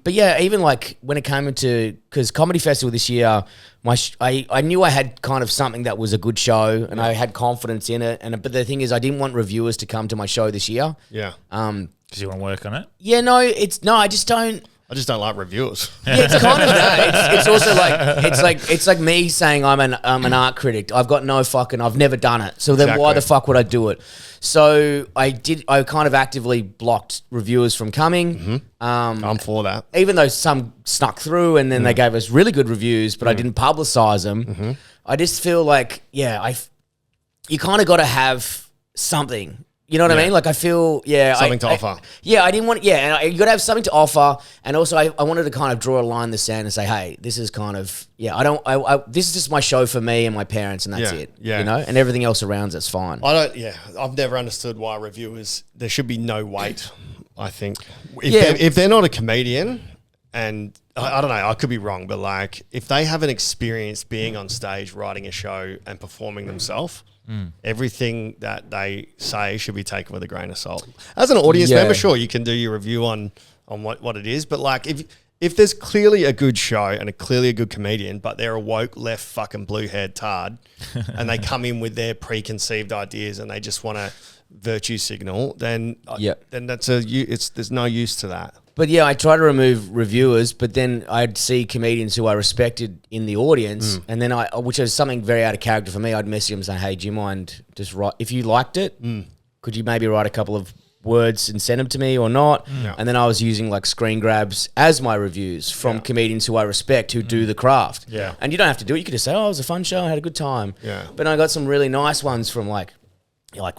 But yeah, even like when it came into, because Comedy Festival this year, I knew I had kind of something that was a good show and I had confidence in it. But the thing is, I didn't want reviewers to come to my show this year. Yeah. Because you want to work on it? Yeah, I just don't. I just don't like reviewers. Yeah, it's kind of that. It's also like it's like me saying I'm an art critic. I've got no fucking. I've never done it. So then why the fuck would I do it? So I kind of actively blocked reviewers from coming. I'm for that. Even though some snuck through and then they gave us really good reviews, but I didn't publicize them. I just feel like you kind of got to have something. You know what I mean? Like I feel, something to offer. I didn't want, and you got to have something to offer. And also I wanted to kind of draw a line in the sand and say, hey, this is kind of, this is just my show for me and my parents and that's it. Yeah. You know, and everything else around it's fine. I've never understood why reviewers, there should be no weight, I think. If they're not a comedian, and I don't know, I could be wrong, but like if they haven't experienced being on stage, writing a show and performing themselves, everything that they say should be taken with a grain of salt. As an audience member, sure, you can do your review on what it is, but like if there's clearly a good show and clearly a good comedian, but they're a woke left fucking blue-haired tard and they come in with their preconceived ideas and they just want to virtue signal, then there's no use to that. But yeah, I try to remove reviewers, but then I'd see comedians who I respected in the audience, and then which is something very out of character for me, I'd message them saying, hey, do you mind just write, if you liked it, could you maybe write a couple of words and send them to me or not? And then I was using like screen grabs as my reviews from comedians who I respect who do the craft. Yeah. And you don't have to do it. You could just say, oh, it was a fun show, I had a good time. Yeah. But I got some really nice ones from like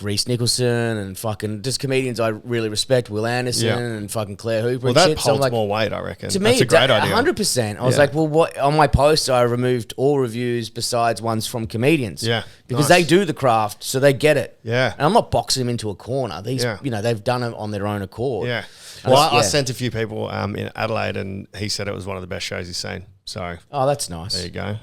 Reese Nicholson and fucking just comedians I really respect, Will Anderson and fucking Claire Hooper. Well, that holds more weight, I reckon. To me, that's a great idea. 100%. I was like, well, what on my post I removed all reviews besides ones from comedians. Yeah, because they do the craft, so they get it. Yeah, and I'm not boxing them into a corner. These, they've done it on their own accord. Yeah. Well, I sent a few people in Adelaide, and he said it was one of the best shows he's seen. So, that's nice. There you go.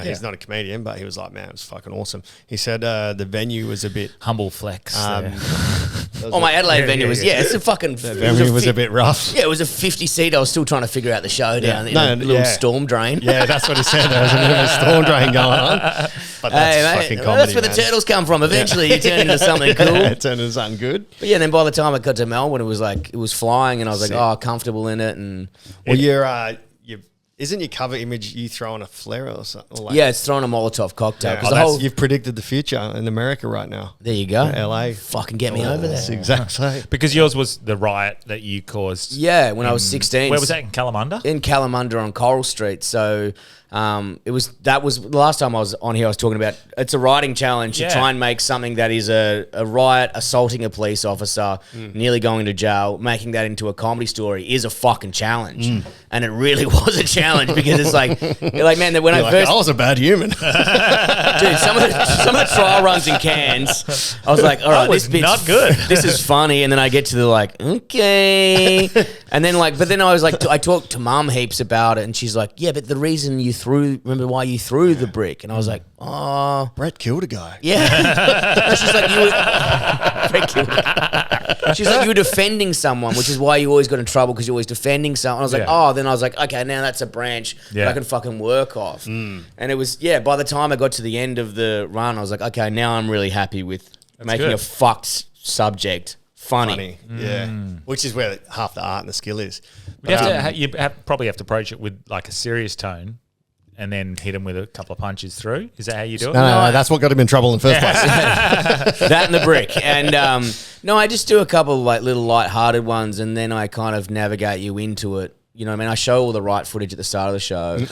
He's not a comedian, but he was like, man, it was fucking awesome. He said the venue was a bit humble flex. My Adelaide venue was it's a fucking. The venue was a bit rough. Yeah, it was a 50-seat. I was still trying to figure out the show down in a little storm drain. Yeah, that's what he said. There was a bit of a storm drain going on. But that's fucking comedy. That's where the turtles come from. Eventually, you turn into something cool. It turned into something good. But yeah, then by the time I got to Melbourne, it was flying, and I was like, comfortable in it. And isn't your cover image you throwing a flare or something? It's throwing a Molotov cocktail. You've predicted the future in America right now. There you go. LA. Fucking get me over there. Exactly. Because yours was the riot that you caused. Yeah, when I was 16. Where was that, in Kalamunda? In Kalamunda on Coral Street. So that was the last time I was on here. I was talking about it's a writing challenge to try and make something that is a riot, assaulting a police officer, nearly going to jail, making that into a comedy story is a fucking challenge. And it really was a challenge because it's like, man, when I was a bad human. dude, some of the trial runs in Cairns, I was like, all right, this bit's not good. This is funny. And then I get to the like, okay. And then but then I was like, I talked to Mum heaps about it, and she's like, yeah, but the reason remember why you threw the brick? And I was like, oh. Brett killed a guy. Yeah. No, she's like, Brett killed a guy. She's like, you were defending someone, which is why you always got in trouble, because you're always defending someone. I was like, then I was like, okay, now that's a branch that I can fucking work off. And it was, by the time I got to the end of the run, I was like, okay, now I'm really happy with making a fucked subject funny. Yeah. Which is where half the art and the skill is. You probably have to approach it with like a serious tone and then hit him with a couple of punches through. Is that how you do it? No, that's what got him in trouble in the first place. That and the brick. And no, I just do a couple of like little light-hearted ones, and then I kind of navigate you into it. You know what I mean? I show all the right footage at the start of the show. You've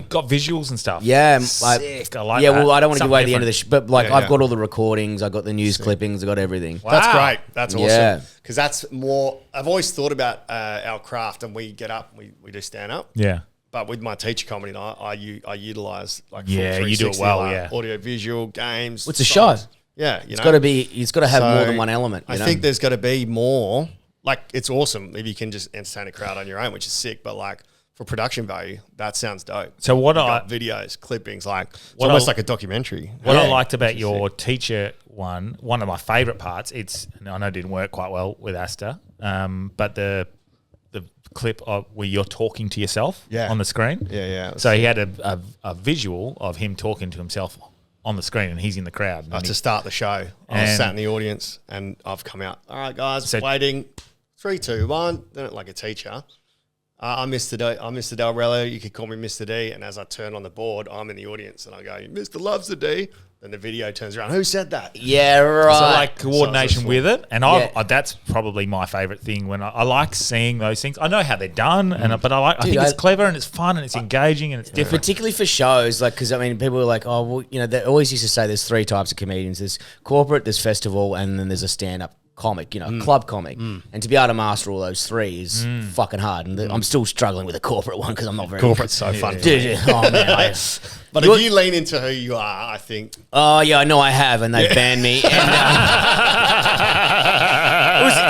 got visuals and stuff. Yeah. Sick. I like that. Well, I don't want to give away the end of the but like I've yeah. got all the recordings, I got the news clippings, I got everything. Wow. That's great. That's awesome. Yeah. Because that's more, I've always thought about our craft, and we get up, we do stand up. Yeah. But with my teacher comedy, I utilize like you do it well, audio, visual, games. What's a show? Yeah, It's got to have more than one element. I think there's got to be more. Like, it's awesome if you can just entertain a crowd on your own, which is sick. But like for production value, that sounds dope. So what videos, clippings, like it's almost like a documentary. What I liked about your teacher one of my favourite parts, I know it didn't work quite well with Asta, but the clip of where you're talking to yourself on the screen. Yeah. So he had a visual of him talking to himself on the screen, and he's in the crowd. To start the show, I was sat in the audience, and I've come out. All right, guys, waiting. 3, 2, 1. Then like a teacher. I'm Mr. D. I'm Mr. Dalrello. You could call me Mr. D. And as I turn on the board, I'm in the audience, and I go, Mr. Loves the D. Then the video turns around. Who said that? Yeah, right. So like coordination with it, and that's probably my favourite thing. When I like seeing those things. I know how they're done, but I think it's clever and it's fun and it's engaging and it's different. Particularly for shows, like, because I mean, people are like, oh, well, you know, they always used to say there's 3 types of comedians: there's corporate, there's festival, and then there's a stand-up comic, club comic. And to be able to master all those 3 is fucking hard. And I'm still struggling with a corporate one because I'm not very Corporate's so fun. Dude, oh man. But if you lean into who you are, I think. Oh yeah, I know I have, and they've banned me. And,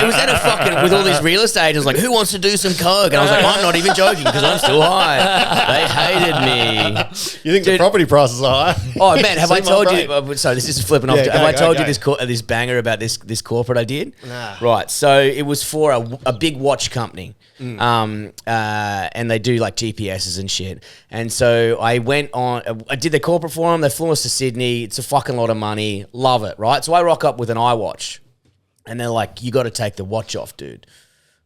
it was at a fucking with all these real estate agents like, who wants to do some coke? And I was like, I'm not even joking because I'm still high. They hated me. You think the property prices are high? Oh man, have I told you? So this is flipping off. Have I told you this banger about this corporate I did? Nah. Right. So it was for a big watch company. And they do like GPSs and shit. And so I went on, I did the corporate for them. They flew us to Sydney. It's a fucking lot of money. Love it, right? So I rock up with an iWatch, and they're like, you got to take the watch off, dude.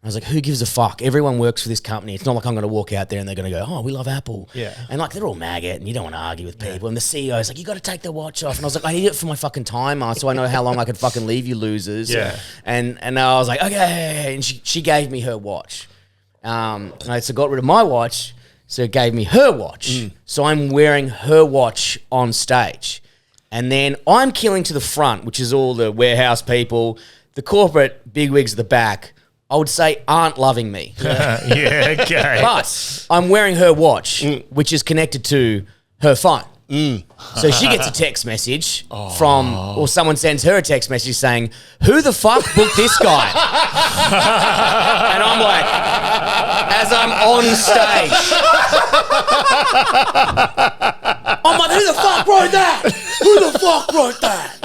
I was like, who gives a fuck? Everyone works for this company. It's not like I'm going to walk out there and they're going to go, oh, we love Apple. Yeah. And like, they're all maggot and you don't want to argue with people. And the CEO's like, you got to take the watch off. And I was like, I need it for my fucking timer so I know how long I could fucking leave you losers. Yeah. And I was like, okay. And she gave me her watch. And I got rid of my watch, so it gave me her watch. So I'm wearing her watch on stage. And then I'm killing to the front, which is all the warehouse people. The corporate bigwigs at the back, I would say, aren't loving me. Yeah, okay. But I'm wearing her watch, which is connected to her phone. So she gets a text message or someone sends her a text message saying, who the fuck booked this guy? And I'm like, as I'm on stage, I'm like, who the fuck wrote that? Who the fuck wrote that?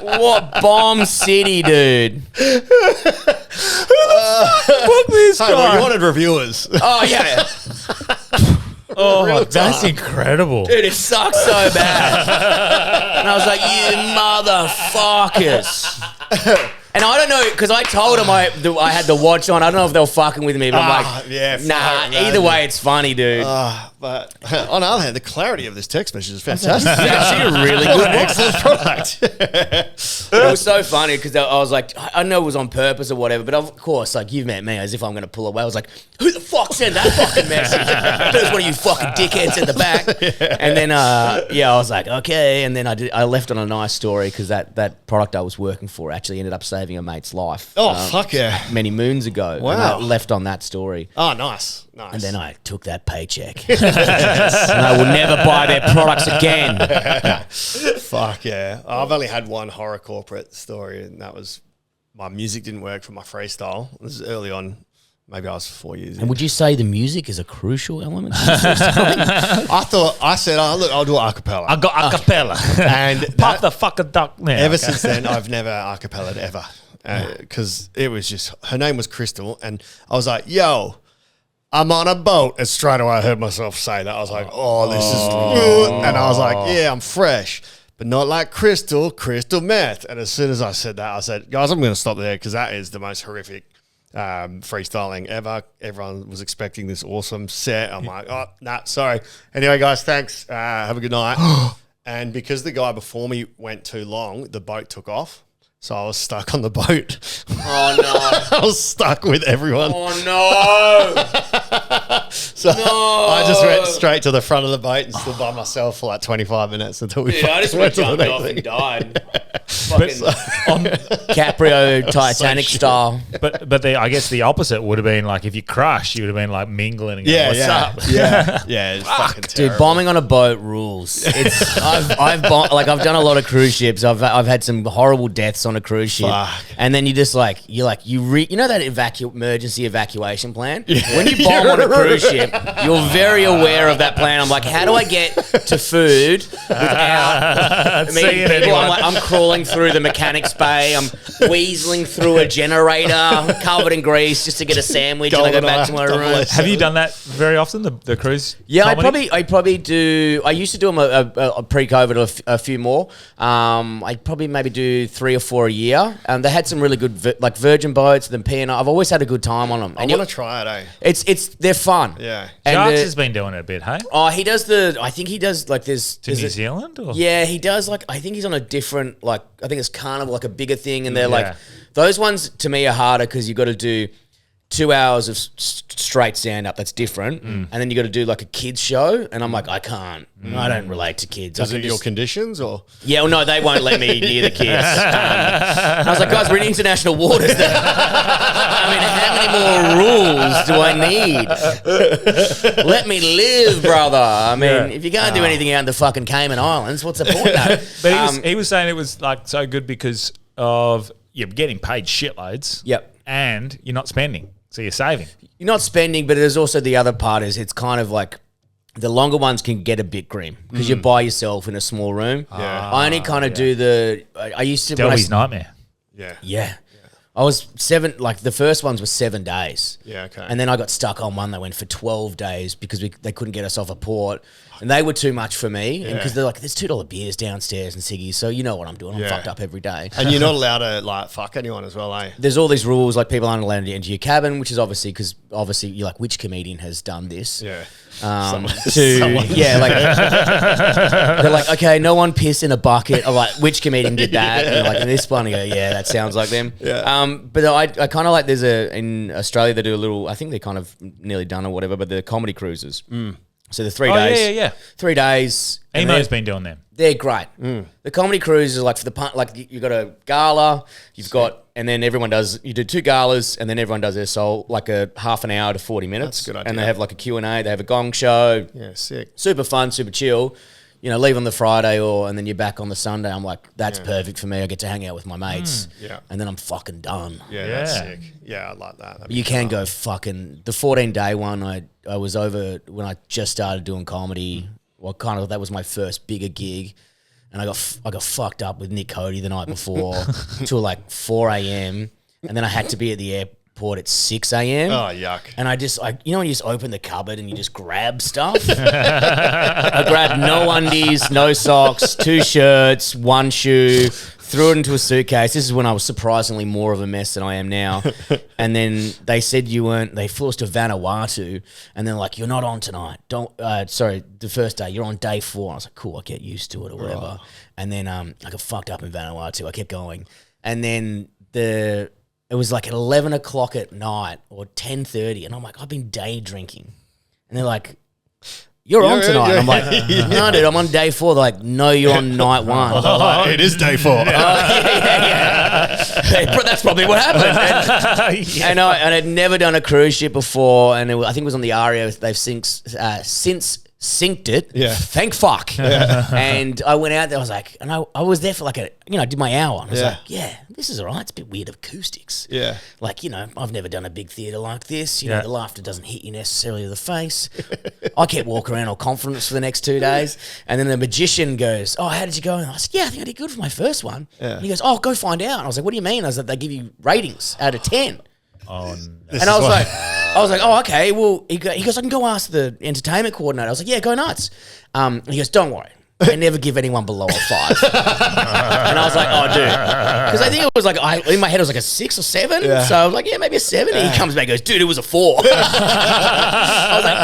What bomb city, dude. Who the fuck booked this guy? Well, you wanted reviewers. Oh, yeah. Oh, that's incredible. Dude, it sucks so bad. And I was like, you motherfuckers. And I don't know, because I told them I had the watch on. I don't know if they were fucking with me, but I'm like, nah, either way, it's funny, dude. But on the other hand, the clarity of this text message is fantastic. It's actually a really good excellent product. It was so funny because I was like, I know it was on purpose or whatever, but of course, like, you've met me as if I'm going to pull away. I was like, who the fuck sent that fucking message? There's one of you fucking dickheads at the back. And then, I was like, okay. And then I left on a nice story because that product I was working for actually ended up saving saving a mate's life. Oh, fuck yeah. Many moons ago. Wow. And I left on that story. Oh, nice. And then I took that paycheck. And I will never buy their products again. Fuck yeah. I've only had one horror corporate story, and that was my music didn't work for my freestyle. This is early on. Maybe I was 4 years in. And would you say the music is a crucial element? I said, oh, look, I'll do a cappella. I got a cappella. And Pop the fucker duck now. Ever since then, I've never a cappellaed ever. Because it was just, her name was Crystal, and I was like, yo, I'm on a boat. And straight away I heard myself say that. I was like, oh, this is good. And I was like, yeah, I'm fresh. But not like crystal meth. And as soon as I said that, I said, guys, I'm going to stop there because that is the most horrific freestyling ever. Everyone was expecting this awesome set. I'm like, oh, nah, sorry. Anyway, guys, thanks. Have a good night. And because the guy before me went too long, the boat took off. So I was stuck on the boat. Oh, no. I was stuck with everyone. Oh, no. So I just went straight to the front of the boat and stood by myself for like 25 minutes until we I just went to the jumped next off thing. and died. Fucking Caprio Titanic style. But I guess the opposite would have been like if you crashed, you would have been like mingling and going, what's up? Yeah, it's fucking Dude, terrible. bombing on a boat rules. It's I've done a lot of cruise ships. I've had some horrible deaths on a cruise ship, and then you know that emergency evacuation plan. When you bomb on a cruise ship, you're very aware of that plan. I'm like, how do I get to food without Seeing people? anyone. I'm crawling through the mechanics bay. I'm weaseling through a generator covered in grease just to get a sandwich and I go back to my room. Have you done that very often, the cruise? Yeah, comedy? I probably do. I used to do them a pre-COVID a few more. I probably maybe do 3 or 4 a year. They had some really good Virgin boats, then P&O. I've always had a good time on them. I want to try it, They're fun. Yeah. And Sharks has been doing it a bit, hey? Oh, I think he does like this. To New Zealand? Or? Yeah, he does I think he's on a different I think it's Carnival, like a bigger thing, and they're Yeah. those ones to me are harder because you got to do 2 hours of straight stand up. That's different, and then you got to do like a kids show, and I'm like, I can't. I don't relate to kids. Is it your conditions or? Yeah, well, no, they won't let me near the kids. And I was like, guys, we're in international waters. I mean, how many more rules do I need? Let me live, brother. I mean, if you can't do anything out in the fucking Cayman Islands, what's the point? No. But he was saying it was like so good because of you're getting paid shitloads. Yep. And you're not spending. So you're saving. You're not spending, but there's also the other part is it's kind of like the longer ones can get a bit grim because you're by yourself in a small room. Yeah. I only kind of do I used to... Delby's nightmare. Yeah. Yeah. I was 7, the first ones were 7 days. Yeah, okay. And then I got stuck on one that went for 12 days because they couldn't get us off a port. And they were too much for me. And because they're like, there's $2 beers downstairs and ciggies. So you know what I'm doing. I'm fucked up every day. And you're not allowed to fuck anyone as well, eh? There's all these rules, people aren't allowed to enter your cabin, which is obviously because you're like, which comedian has done this? Yeah. They're like, okay, no one pissed in a bucket. I'm like, which comedian did that? And like, and this one, I go, yeah, that sounds like them. Yeah. But I kind of like, in Australia, they do a little, I think they're kind of nearly done or whatever, but they're comedy cruises. So the 3 days. Yeah. 3 days. Emo's been doing them. They're great. The comedy cruise is for the you've got a gala, and then you do 2 galas, and then everyone does their soul, a half an hour to 40 minutes. That's a good idea. And they have a Q&A, they have a gong show. Yeah, sick. Super fun, super chill. Leave on the Friday and then you're back on the Sunday. I'm like, that's perfect for me. I get to hang out with my mates. Yeah. And then I'm fucking done. Yeah, that's sick. Yeah, I like that. You can go fucking... The 14-day one, I was over when I just started doing comedy. Well, that was my first bigger gig. And I got fucked up with Nick Cody the night before till 4 a.m. And then I had to be at the airport at 6 a.m. Oh, yuck. And when you just open the cupboard and you just grab stuff? I grabbed no undies, no socks, 2 shirts, 1 shoe, threw it into a suitcase. This is when I was surprisingly more of a mess than I am now. And then they said they flew us to Vanuatu, and they're like, you're not on tonight. The first day, you're on day 4. I was like, cool, I'll get used to it or whatever. Oh. And then I got fucked up in Vanuatu. I kept going. And then it was at 11 o'clock at night or 10:30, and I'm like, I've been day drinking. And they're like, you're on tonight. And I'm like, no, dude, I'm on day 4. They're like, no, you're on night 1. It is day 4. But that's probably what happened. And I'd never done a cruise ship before, and I think it was on the Aria. They've since synced it. Yeah. Thank fuck. Yeah. And I went out there. I was like, and I was there for like I did my hour. And I was like, yeah, this is all right. It's a bit weird acoustics. Yeah. Like, I've never done a big theatre like this. You know, the laughter doesn't hit you necessarily to the face. I kept walking around all confident for the next 2 days. And then the magician goes, oh, how did you go? And I was like, yeah, I think I did good for my first one. Yeah. And he goes, oh, go find out. And I was like, what do you mean? I was like, they give you ratings out of 10. Oh, and I was like, oh, okay. Well, he goes, I can go ask the entertainment coordinator. I was like, yeah, go nuts. And he goes, don't worry. They never give anyone below a 5. And I was like, oh, dude. Because I think it was like, in my head, it was like a 6 or 7. Yeah. So I was like, yeah, maybe a 7. And he comes back and goes, dude, it was a 4. I was like,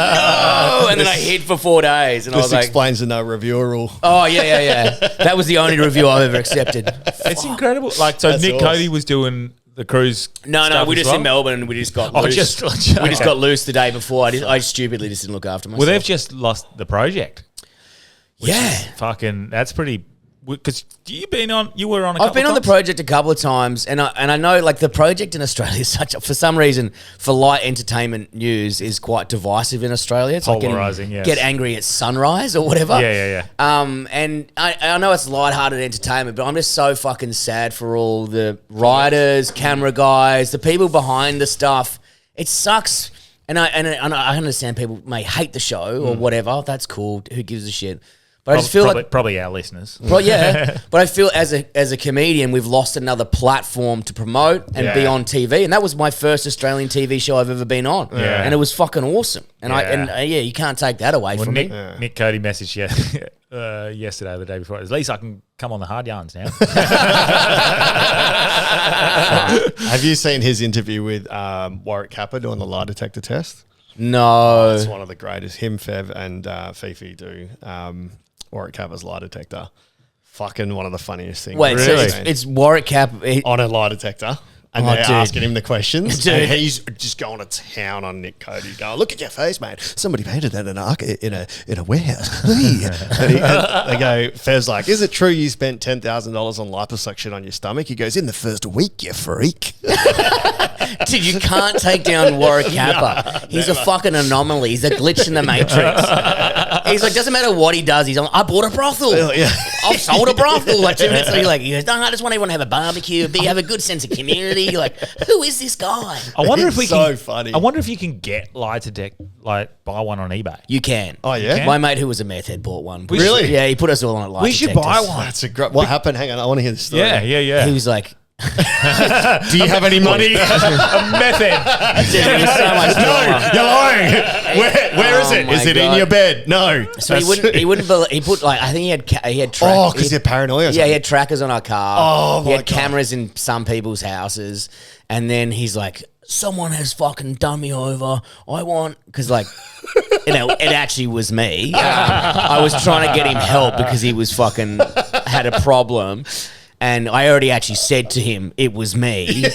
no. And then I hid for 4 days. And I was like, explains the no reviewer rule. Oh, yeah. That was the only review I've ever accepted. It's incredible. Like, so Nick Cody was doing the cruise. No, we just in Melbourne and we just got loose. We just got loose the day before. I stupidly just didn't look after myself. Well, they've just lost the project. Yeah, that's pretty. Because you were on. I've been on the project a couple of times, and I know like the project in Australia is for some reason for light entertainment news is quite divisive in Australia. It's polarizing. Like get angry at sunrise or whatever. Yeah. And I know it's lighthearted entertainment, but I'm just so fucking sad for all the writers, camera guys, the people behind the stuff. It sucks, and I understand people may hate the show or whatever. That's cool. Who gives a shit? But I just feel probably our listeners. Well, yeah. But I feel as a comedian, we've lost another platform to promote and be on TV. And that was my first Australian TV show I've ever been on. Yeah. And it was fucking awesome. And you can't take that away from me. Nick Cody messaged yesterday or the day before. At least I can come on the hard yarns now. Have you seen his interview with Warwick Capper doing the lie detector test? No. It's one of the greatest. Him, Fev, and Fifi do Warwick Capper's lie detector. Fucking one of the funniest things. Wait, really? So it's Warwick Capper on a lie detector. And they're asking him the questions. Dude. And he's just going to town on Nick Cody. Going, look at your face, mate. Somebody painted that in a warehouse. and they go, Fev's like, is it true you spent $10,000 on liposuction on your stomach? He goes, in the first week, you freak. Dude, you can't take down Warwick Capper. He's a fucking anomaly. He's a glitch in the matrix. He's like, doesn't matter what he does. He's like, I bought a brothel. Yeah. I've sold a brothel. Like 2 minutes later, he goes, no, I just want everyone to have a barbecue, have a good sense of community. Like, who is this guy? I wonder if we can. Funny. I wonder if you can get lie detector, buy one on eBay. You can. Oh yeah. My mate who was a meth head bought one. Really? Yeah, he put us all on a lie detectors. We should buy one. That's a great. What happened? Hang on, I want to hear the story. Yeah. He was like, do you have any money? A method. Dude, so much no, you're lying. Where is it? Is it in your bed? No. So he wouldn't believe. He put I think he had. Oh, because they're paranoia. Yeah, he had trackers on our car. Oh, he had cameras in some people's houses, and then he's like, someone has fucking done me over. I want, because it actually was me. I was trying to get him help because he was fucking had a problem. And I already actually said to him, it was me.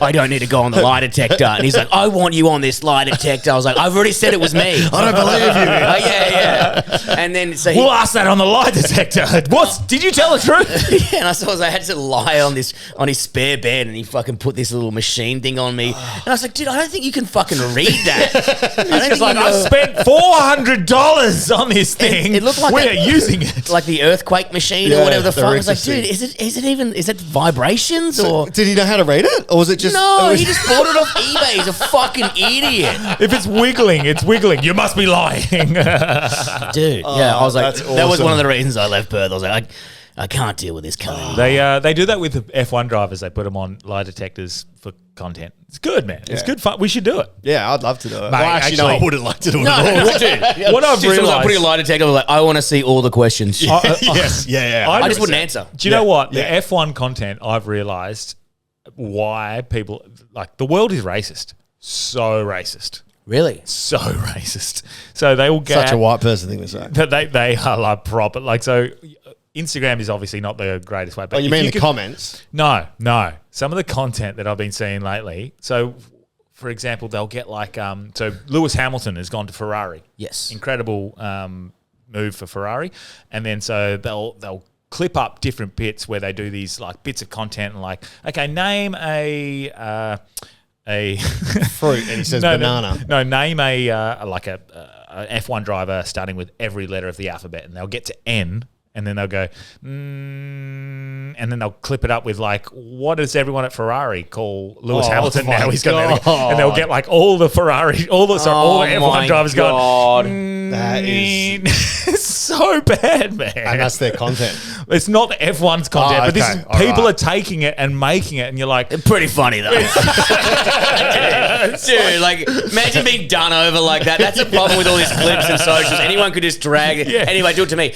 I don't need to go on the lie detector. And he's like, I want you on this lie detector. I was like, I've already said it was me. I don't believe you. Yeah. And then so we'll ask that on the lie detector. What? Did you tell the truth? Yeah, and I had to lie on his spare bed, and he fucking put this little machine thing on me. And I was like, dude, I don't think you can fucking read that. He's like, I spent $400 on this thing. It looked like we're using it. Like the earthquake machine or whatever the fuck. I was like, dude, is it vibrations or? Did he know how to read it, or was it just? No, he just bought it off eBay. He's a fucking idiot. If it's wiggling, it's wiggling. You must be lying, dude. Yeah, I was like, that was one of the reasons I left Perth. I was like, I can't deal with this cunt. They do that with the F1 drivers. They put them on lie detectors for content. It's good, man. It's good fun. We should do it. Yeah, I'd love to do it. Mate, well, actually, no, I wouldn't like to do it. No, what I've realized, I'm putting a lie detector. I was like, I want to see all the questions. Yes, yeah. I just wouldn't answer. Do you know what? The F1 content, I've realized why people the world is racist. So racist. Really? So racist. So they will get such a white person thing to say. They are proper so. Instagram is obviously not the greatest way. But you mean the comments? No. Some of the content that I've been seeing lately. So for example, they'll get like so Lewis Hamilton has gone to Ferrari. Yes. Incredible move for Ferrari, and then so they'll clip up different bits where they do these like bits of content and like, okay, name a fruit, and he says banana. No, name a F1 driver starting with every letter of the alphabet, and they'll get to N, and then they'll go, and then they'll clip it up with like, what does everyone at Ferrari call Lewis Hamilton now? He's going to, and they'll get like all the Ferrari, all the F1 drivers going. That is so bad, man. And that's their content. It's not the F1's content, but this is people are taking it and making it, and you're like, pretty funny though. Dude, like imagine being done over like that. That's the problem with all these clips and socials. Anyone could just drag it. Yeah. Anyway, do it to me.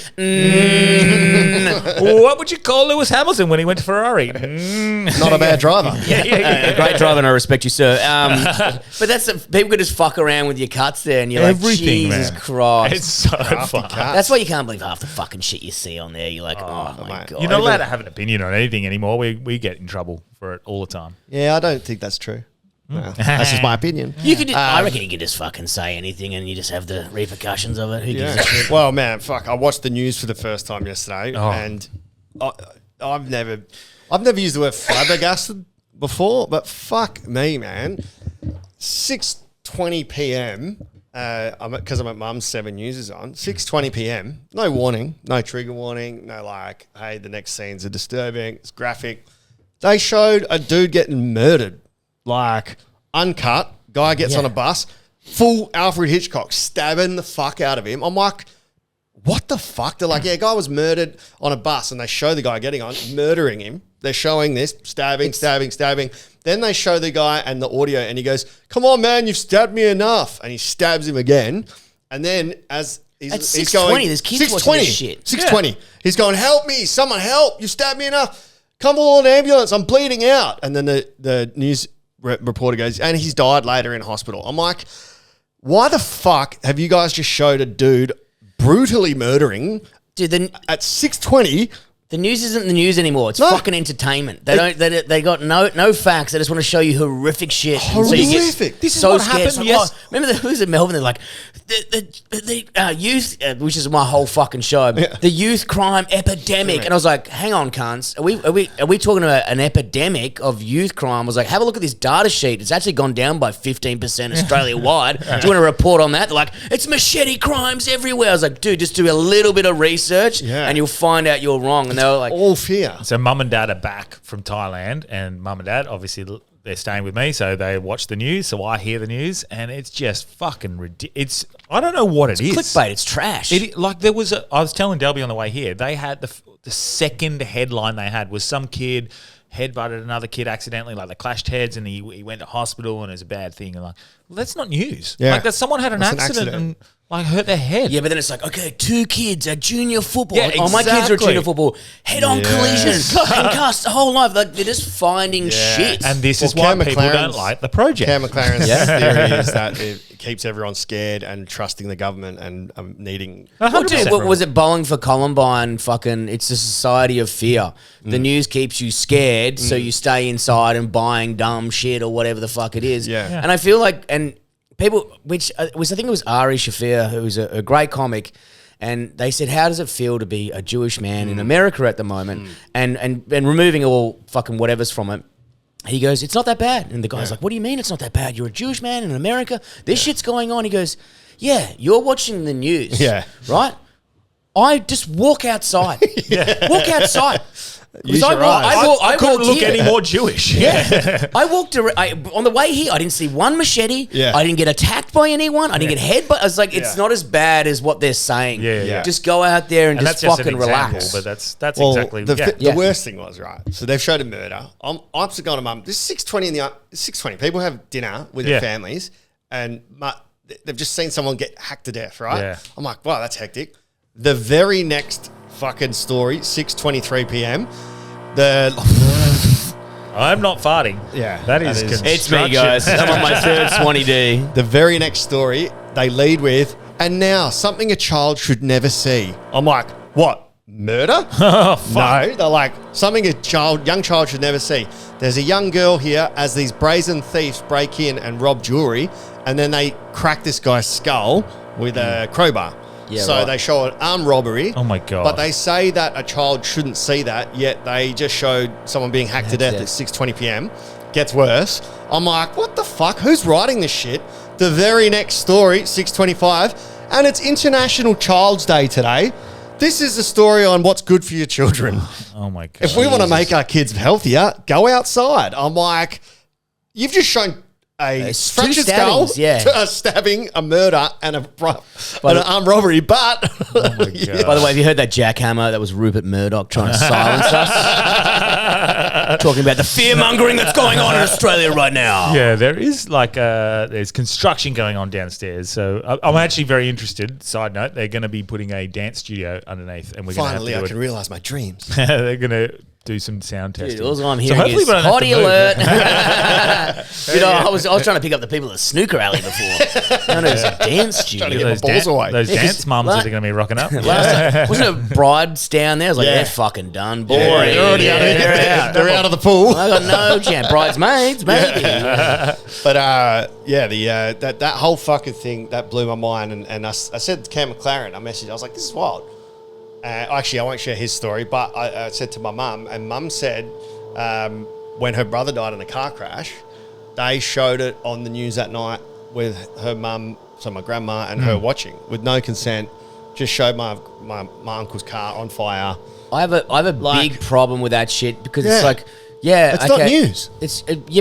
What would you call Lewis Hamilton when he went to Ferrari? Not a bad driver. A great driver, and I respect you, sir. But that's people could just fuck around with your cuts there, and you're Everything, like, Jesus man. Christ. It's so fun. That's why you can't believe half the fucking shit you see on there. You're like, oh my God. You're not allowed to have an opinion on anything anymore. We get in trouble for it all the time. Yeah, I don't think that's true. No, that's just my opinion. You could, I reckon you could just fucking say anything, and you just have the repercussions of it. Who gives a shit? Well, man, fuck. I watched the news for the first time yesterday, and I've never used the word flabbergasted before, but fuck me, man. 6:20 p.m. Because I'm at mum's 7 News is on. 6:20 p.m. No warning, no trigger warning, no like, hey, the next scenes are disturbing. It's graphic. They showed a dude getting murdered, like uncut. Guy gets on a bus, full Alfred Hitchcock, stabbing the fuck out of him. I'm like, what the fuck? They're like, yeah, guy was murdered on a bus, and they show the guy getting on, murdering him. They're showing this, stabbing. Then they show the guy and the audio, and he goes, come on, man, you've stabbed me enough. And he stabs him again. And then as he's going... there's kids watching this shit. 6:20. Yeah. He's going, help me, someone help. You've stabbed me enough. Come on, ambulance, I'm bleeding out. And then the news reporter goes, and he's died later in hospital. I'm like, why the fuck have you guys just showed a dude brutally murdering at 6:20? The news isn't the news anymore. It's fucking entertainment. They got no facts. They just want to show you horrific shit. Horrific. This is what happened. Like, remember who's in Melbourne? They're like the youth, which is my whole fucking show. Yeah. The youth crime epidemic, and I was like, hang on, cunts. Are we talking about an epidemic of youth crime? I was like, have a look at this data sheet. It's actually gone down by 15% Australia wide. Do you want to report on that? They're like, it's machete crimes everywhere. I was like, dude, just do a little bit of research, and you'll find out you're wrong. And they were like, all fear. So mum and dad are back from Thailand, and mum and dad, obviously, they're staying with me, so they watch the news, so I hear the news, and it's just fucking ridiculous. I don't know what it is. Clickbait, it's trash. I was telling Delby on the way here, they had the second headline they had was some kid headbutted another kid accidentally, like they clashed heads, and he went to hospital, and it was a bad thing. And like, well, that's not news. Yeah. Like that someone had an accident and like hurt their head. Yeah, but then it's like, okay, 2 kids at junior football. Yeah, exactly. Oh, my kids are at junior football. Head-on collision, concussed the whole life. Like they're just finding shit. And this is why people don't like the project. Cam McLaren's theory is that it keeps everyone scared and trusting the government and needing... was it bowling for Columbine? Fucking, it's a society of fear. The news keeps you scared, so you stay inside and buying dumb shit or whatever the fuck it is. Yeah. And I feel like... people, which was, I think it was Ari Shafir, who's a great comic, and they said, how does it feel to be a Jewish man in America at the moment? And removing all fucking whatevers from it, he goes, it's not that bad. And the guy's like, what do you mean it's not that bad? You're a Jewish man in America? This shit's going on. He goes, yeah, you're watching the news, right? I just walk outside. Walk outside. I couldn't look any more Jewish. Yeah. I walked on the way here. I didn't see one machete. Yeah. I didn't get attacked by anyone. I didn't get headbutted. I was like, it's not as bad as what they're saying. Yeah. Just go out there and just fucking relax. But that's exactly the worst thing was, right? So they've showed a murder. I'm just going to mum. This is 6:20 6:20. People have dinner with their families, and they've just seen someone get hacked to death, right? Yeah. I'm like, wow, that's hectic. The very next fucking story, 6:23 p.m. I'm not farting. Yeah, that is it's me, guys. I'm on my third Swanee D. The very next story, they lead with, and now something a child should never see. I'm like, what? murder? Oh, fuck. No, they're like, something a young child should never see. There's a young girl here as these brazen thieves break in and rob jewelry, and then they crack this guy's skull with a crowbar. Yeah, so right. they show an armed robbery. Oh, my God. But they say that a child shouldn't see that, yet they just showed someone being hacked to death at 6:20 p.m. Gets worse. I'm like, what the fuck? Who's writing this shit? The very next story, 6:25, and it's International Child's Day today. This is a story on what's good for your children. Oh, my God. If we want to make our kids healthier, go outside. I'm like, you've just shown a fractured skull, a stabbing, a murder, and an armed robbery. But Oh, my God. By the way, have you heard that jackhammer? That was Rupert Murdoch trying to silence us. Talking about the fear-mongering that's going on in Australia right now. Yeah, there is there's construction going on downstairs. So I'm actually very interested. Side note, they're going to be putting a dance studio underneath, and we're going to finally, I have can realise my dreams. They're going to do some sound testing. Dude, all I'm So hearing hopefully is we don't have to potty move. alert. I was trying to pick up the people at the snooker alley before. No, it's a dance studio. Trying to get my balls away. Those Yeah, 'cause dance mums that la- are going to be rocking up. Last time, wasn't it brides down there? I was like, Yeah. they're fucking done. Boring. They're already out. They're out of the pool. I got no chance. Bridesmaids, maybe. But that whole fucking thing that blew my mind, and I said to Cam McLaren, I messaged, I was like, this is wild. Actually, I won't share his story, but I said to my mum, and mum said when her brother died in a car crash, they showed it on the news that night with her mum, so my grandma and her watching with no consent. Just showed my uncle's car on fire. I have a big problem with that shit because it's Yeah. like, yeah, It's not news.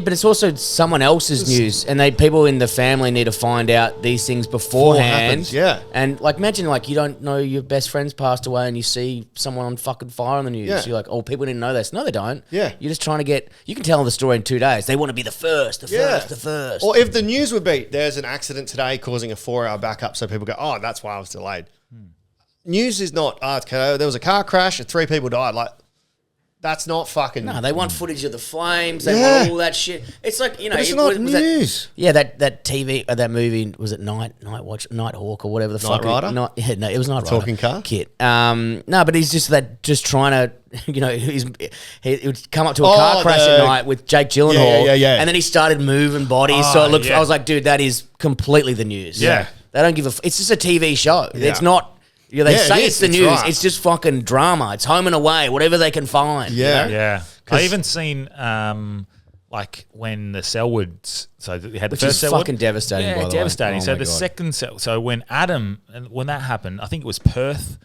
But it's also someone else's news, and people in the family need to find out these things beforehand. happens, yeah. And like, imagine like you don't know your best friend's passed away, and you see someone on fucking fire on the news. Yeah. You're like, oh, people didn't know this. No, they don't. Yeah. You're just trying to get. You can tell the story in 2 days. They want to be the first, the first. Or if the news would be, there's an accident today causing a 4-hour backup, so people go, oh, that's why I was delayed. News is not, okay, there was a car crash and 3 people died. Like, that's not fucking... No, they want footage of the flames. They Yeah. want all that shit. It's like, you know, But it's not was news. That TV, that movie, was it Nighthawk or whatever the fuck? Rider? No, it was Night Rider. Talking car? Kit. No, but he's just trying to, you know, he would come up to a car crash at night with Jake Gyllenhaal. Yeah. And then he started moving bodies. So it looked, I was like, dude, that is completely the news. Yeah. They don't give it's just a TV show. Yeah. It's not. Yeah, they Yeah, say it it's is. the It's news. right. It's just fucking drama. It's home and away, whatever they can find. Yeah. Yeah. I even seen like when the Selwoods, so they had the Which first is Selwood. fucking devastating, Yeah, by the way. devastating. Oh So my the God. second so when when that happened, I think it was Perth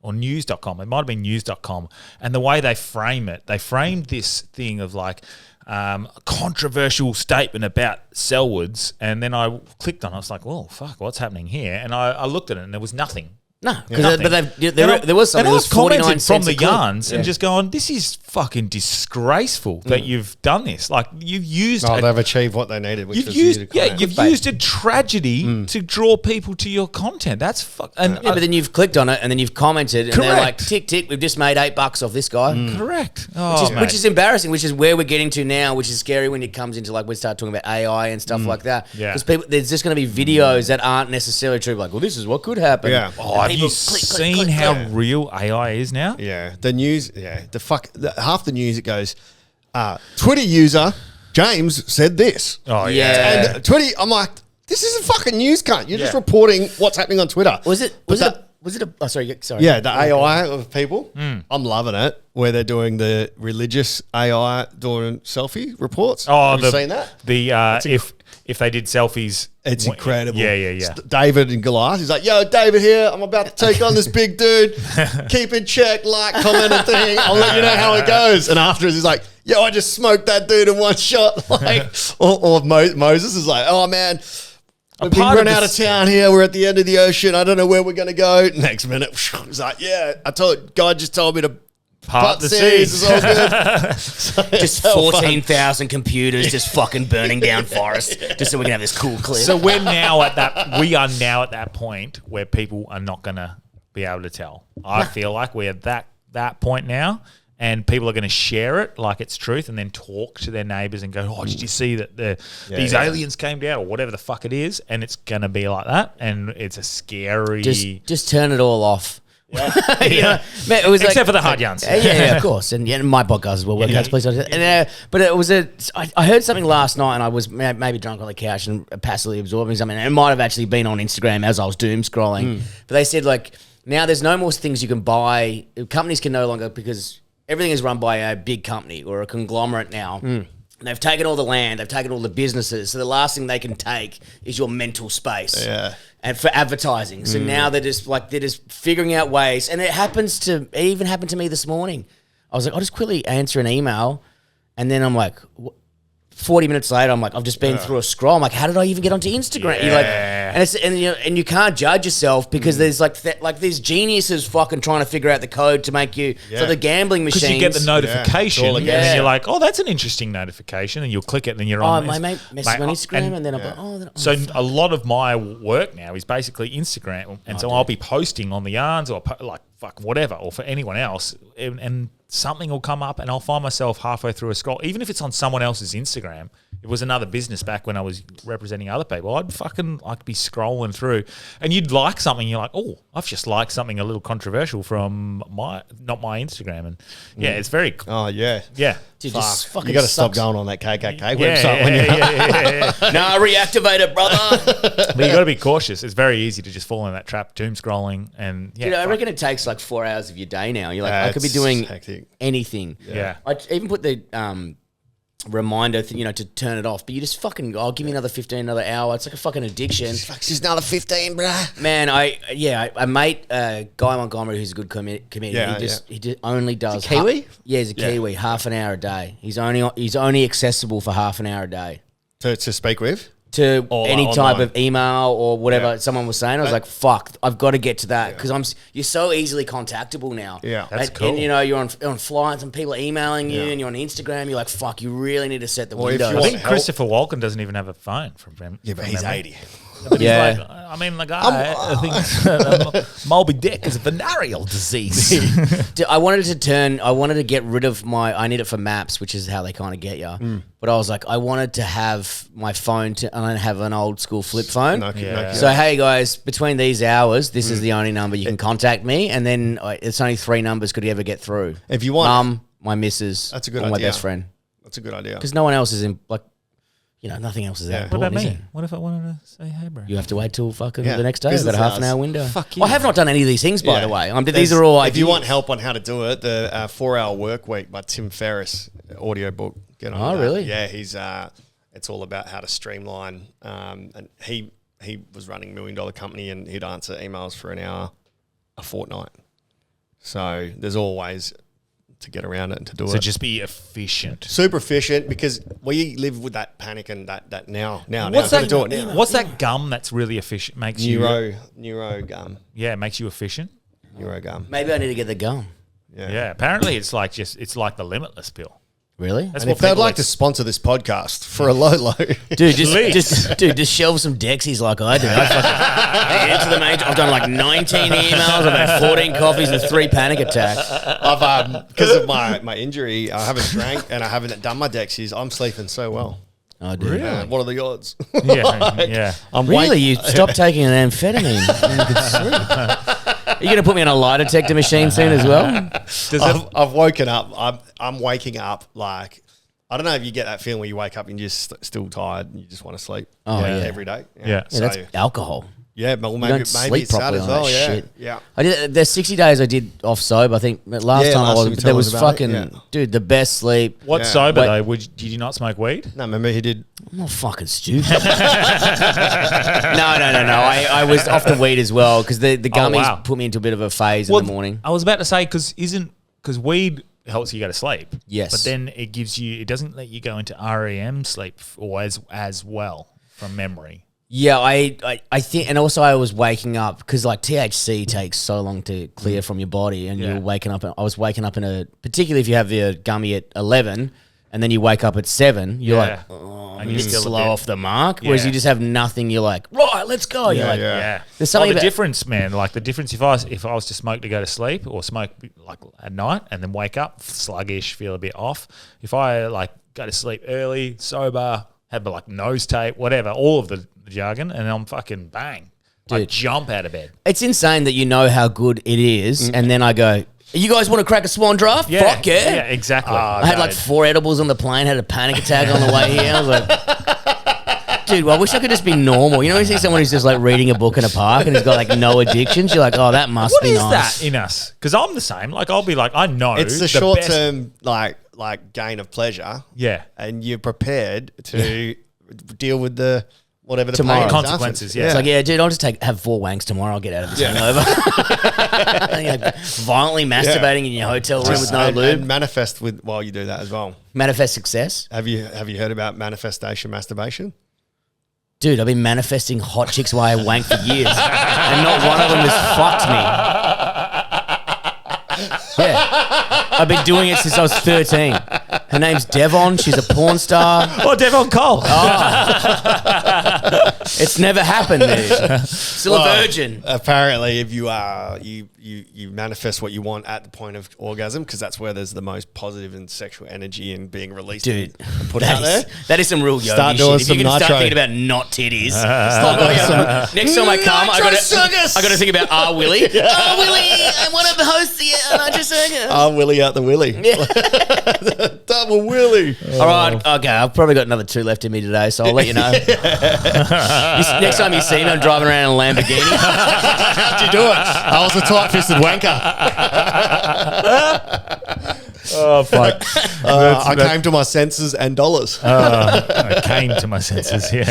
or news.com. It might have been news.com. And the way they framed this thing of like a controversial statement about Selwoods, and then I clicked on it. I was like, oh, fuck, what's happening here? And I looked at it and there was nothing. No, Nothing. but there was something. And It was I've commented 49 from cents the a clip. yarns and Yeah. just going, this is fucking disgraceful that you've done this. Like you've used Oh, they've achieved what they needed, which you've was used you to comment. you've used a tragedy to draw people to your content. That's and Yeah, but then you've clicked on it and then you've commented and they're like, Correct. tick, tick, we've just made $8 off this guy. correct. Oh, Which is embarrassing, which is where we're getting to now, which is scary when it comes into like we start talking about AI and stuff like that. Yeah. Because there's just going to be videos that aren't necessarily true. Like, well, this is what could happen. Yeah. Oh, have People you click, click, seen click, how click. real AI is now? Yeah, the news. Yeah, half the news it goes. Twitter user James said this. Oh Yeah. And Twitter, I'm like, this isn't fucking news, cunt. You're just Yeah. reporting what's happening on Twitter. Was it? Oh, sorry. Yeah, the AI of people. I'm loving it. Where they're doing the religious AI doing selfie reports. Oh, have you seen that? The if they did selfies, It's incredible. Yeah. David and Goliath. He's like, yo, David here. I'm about to take on this big dude. Keep in check, like, comment, and thing. I'll let you know how it goes. And afterwards, he's like, yo, I just smoked that dude in one shot. Like, or Moses is like, oh, man, we've been part of run out of this- town here. We're at the end of the ocean. I don't know where we're going to go. Next minute, he's like, yeah, God just told me to part the seas. It's all good. So, Just 14,000 computers just fucking burning down forests just so we can have this cool clip. So we are now at that point where people are not going to be able to tell. I feel like we're at that point now, and people are going to share it like it's truth, and then talk to their neighbors and go, "Oh, did you see that these aliens came down, or whatever the fuck it is?" And it's going to be like that, and it's a scary. just turn it all off. You know? Man, it was Except for the hard yarns. Yeah, of course. And my podcast as well, Workouts Please. But it was I heard something last night and I was maybe drunk on the couch and passively absorbing something. And it might have actually been on Instagram as I was doom scrolling. But they said, like, now there's no more things you can buy. Companies can no longer, because everything is run by a big company or a conglomerate now. And they've taken all the land, they've taken all the businesses. So the last thing they can take is your mental space. Yeah. And for advertising. So now they're just figuring out ways. And it even happened to me this morning. I was like, I'll just quickly answer an email. And then I'm like, 40 minutes later, I'm like, I've just been through a scroll. I'm like, how did I even get onto Instagram? Yeah. You're like, and you can't judge yourself because there's like these geniuses fucking trying to figure out the code to make you. So the gambling machines. Because you get the notification, and Yeah. then you're like, "Oh, that's an interesting notification," and you'll click it, and then you're on. My mate messaged me on Instagram, and then I'm like, oh. So a lot of my work now is basically Instagram, and so I'll be posting on the yarns or whatever, or for anyone else, and something will come up, and I'll find myself halfway through a scroll, even if it's on someone else's Instagram. It was another business back when I was representing other people. I'd fucking like be scrolling through, and you'd like something. You're like, oh, I've just liked something a little controversial from not my Instagram, and it's very. Oh yeah. Dude, just fucking You got to stop sucks. going on that KKK website when you're. No, reactivate it, brother. But you got to be cautious. It's very easy to just fall in that trap, doom scrolling, and Dude, I reckon it takes like 4 hours of your day now. You're like, I could be doing anything. Yeah. I even put the reminder, to turn it off. But you just fucking, give me another 15, another hour. It's like a fucking addiction. Just another 15, bruh. Man, I mate Guy Montgomery, who's a good comedian. He only does Kiwi? He's a Kiwi. Half an hour a day. He's only accessible for half an hour a day To speak with? to Or any like type online. of email or whatever someone was saying. I was like, fuck, I've got to get to that because you're so easily contactable now. Yeah. That's and, cool. And you're on flights and people are emailing you and you're on Instagram. You're like, fuck, you really need to set the Well, if windows. you I want think help- Christopher Walken doesn't even have a phone from him. Yeah, but from he's memory. 80. But he's Yeah. like, I mean, the guy, I think Moby Dick is a venereal disease. Dude, I wanted to get rid of I need it for maps, which is how they kind of get you. But I was like, I wanted to have my phone and have an old school flip phone. So, hey guys, between these hours, this is the only number you can contact me. And then it's only 3 numbers could you ever get through. If you want. Mum, my missus, That's a good or my idea. best friend. That's a good idea. Because no one else is in, nothing else is that What about important, is me? it? What if I wanted to say, hey, bro? You have to wait till fucking Yeah. the next day. I've got a Business half an hours. hour window. Fuck you. I have not done any of these things, by the way. These There's- are all If you ideas. want help on how to do it, the 4-Hour Work Week by Tim Ferriss audiobook. Get on Oh, that. really? Yeah, he's it's all about how to streamline. And he was running $1 million company and he'd answer emails for an hour a fortnight. So there's always to get around it and to do So it. just be efficient. Super efficient because we live with that panic and that now. What's gotta that? do it now. What's that gum that's really efficient? Makes Neuro gum. it makes you efficient. Neuro gum. Maybe I need to get the gum. Yeah. Apparently, it's like the limitless pill. Really? That's And if they'd like to sponsor this podcast for a low, Dude, just shelve some Dexies like I do. I answer the major. I've done like 19 emails. I've had 14 coffees and 3 panic attacks. I've because of my injury, I haven't drank and I haven't done my Dexies. I'm sleeping so well. Oh, dude. What are the odds? Yeah. I'm Really? You stopped taking an amphetamine and you could sleep. Are you going to put me on a lie detector machine soon as well? I've woken up. I'm waking up like I don't know if you get that feeling where you wake up and you're just still tired and you just want to sleep. Oh, yeah. Every day. Yeah. Yeah, that's alcohol. Yeah, but You maybe don't sleep it's that properly as on well. that Yeah, shit. yeah. I did. There's 60 days I did off sober. I think last time I last time was, you there told was us about it, fucking yeah. dude the best sleep. What Yeah. sober Wait. though? Did you not smoke weed? No, remember he did. I'm not fucking stupid. No. I was off the weed as well because the gummies wow. put me into a bit of a phase in the morning. I was about to say because weed helps you go to sleep. Yes. But then it doesn't let you go into REM sleep or as well from memory. Yeah, I think, and also I was waking up because like THC takes so long to clear from your body, and you're waking up. I was waking up particularly if you have the gummy at 11, and then you wake up at 7, you're like, oh, And you're you're still a slow bit- off the mark. Whereas Yeah. you just have nothing. You're like, right, let's go. You're like, Yeah. There's something the about- difference, man. Like the difference if I was to smoke to go to sleep or smoke like at night and then wake up sluggish, feel a bit off. If I like go to sleep early, sober, have like nose tape, whatever, all of the jargon, and I'm fucking bang. I Dude. jump out of bed. It's insane that you know how good it is, and then I go, you guys want to crack a swan draft? Fuck yeah. Yeah, exactly. I had like 4 edibles on the plane, had a panic attack on the way here. I was like, dude, well, I wish I could just be normal. You know, when you see someone who's just like reading a book in a park and has got like no addictions, you're like, oh, that must What be is nice. that in us? Because I'm the same. Like, I'll be like, I know It's the best- short term like gain of pleasure. Yeah. And you're prepared to deal with the whatever the Tomorrow. pain is Consequences, after. yeah. It's like, yeah, dude, I'll just have 4 wanks tomorrow. I'll get out of this hangover. You're like violently masturbating in your hotel room with no and lube. manifest with while you do that as well. Manifest success. Have you heard about manifestation masturbation? Dude, I've been manifesting hot chicks while I wank for years. And not one of them has fucked me. Yeah. I've been doing it since I was 13. Her name's Devon. She's a porn star. Oh, Devon Cole. It's never happened, dude. Still a virgin. Apparently, if you are you manifest what you want at the point of orgasm, because that's where there's the most positive and sexual energy and being released. Dude, and put out there. that is some real yogi Start doing shit. If some you're going to start nitro. thinking about not titties, next time I come, I got to think about Willie. Willie, I want to host the nitro circus. Willie out the willy. Double willy. All right, okay. I've probably got another 2 left in me today, so I'll let you know. Next time you see me, I'm driving around in a Lamborghini. How'd you do it? I was a tight-fisted wanker. Oh, fuck. I came to my senses and dollars. I came to my senses, yeah.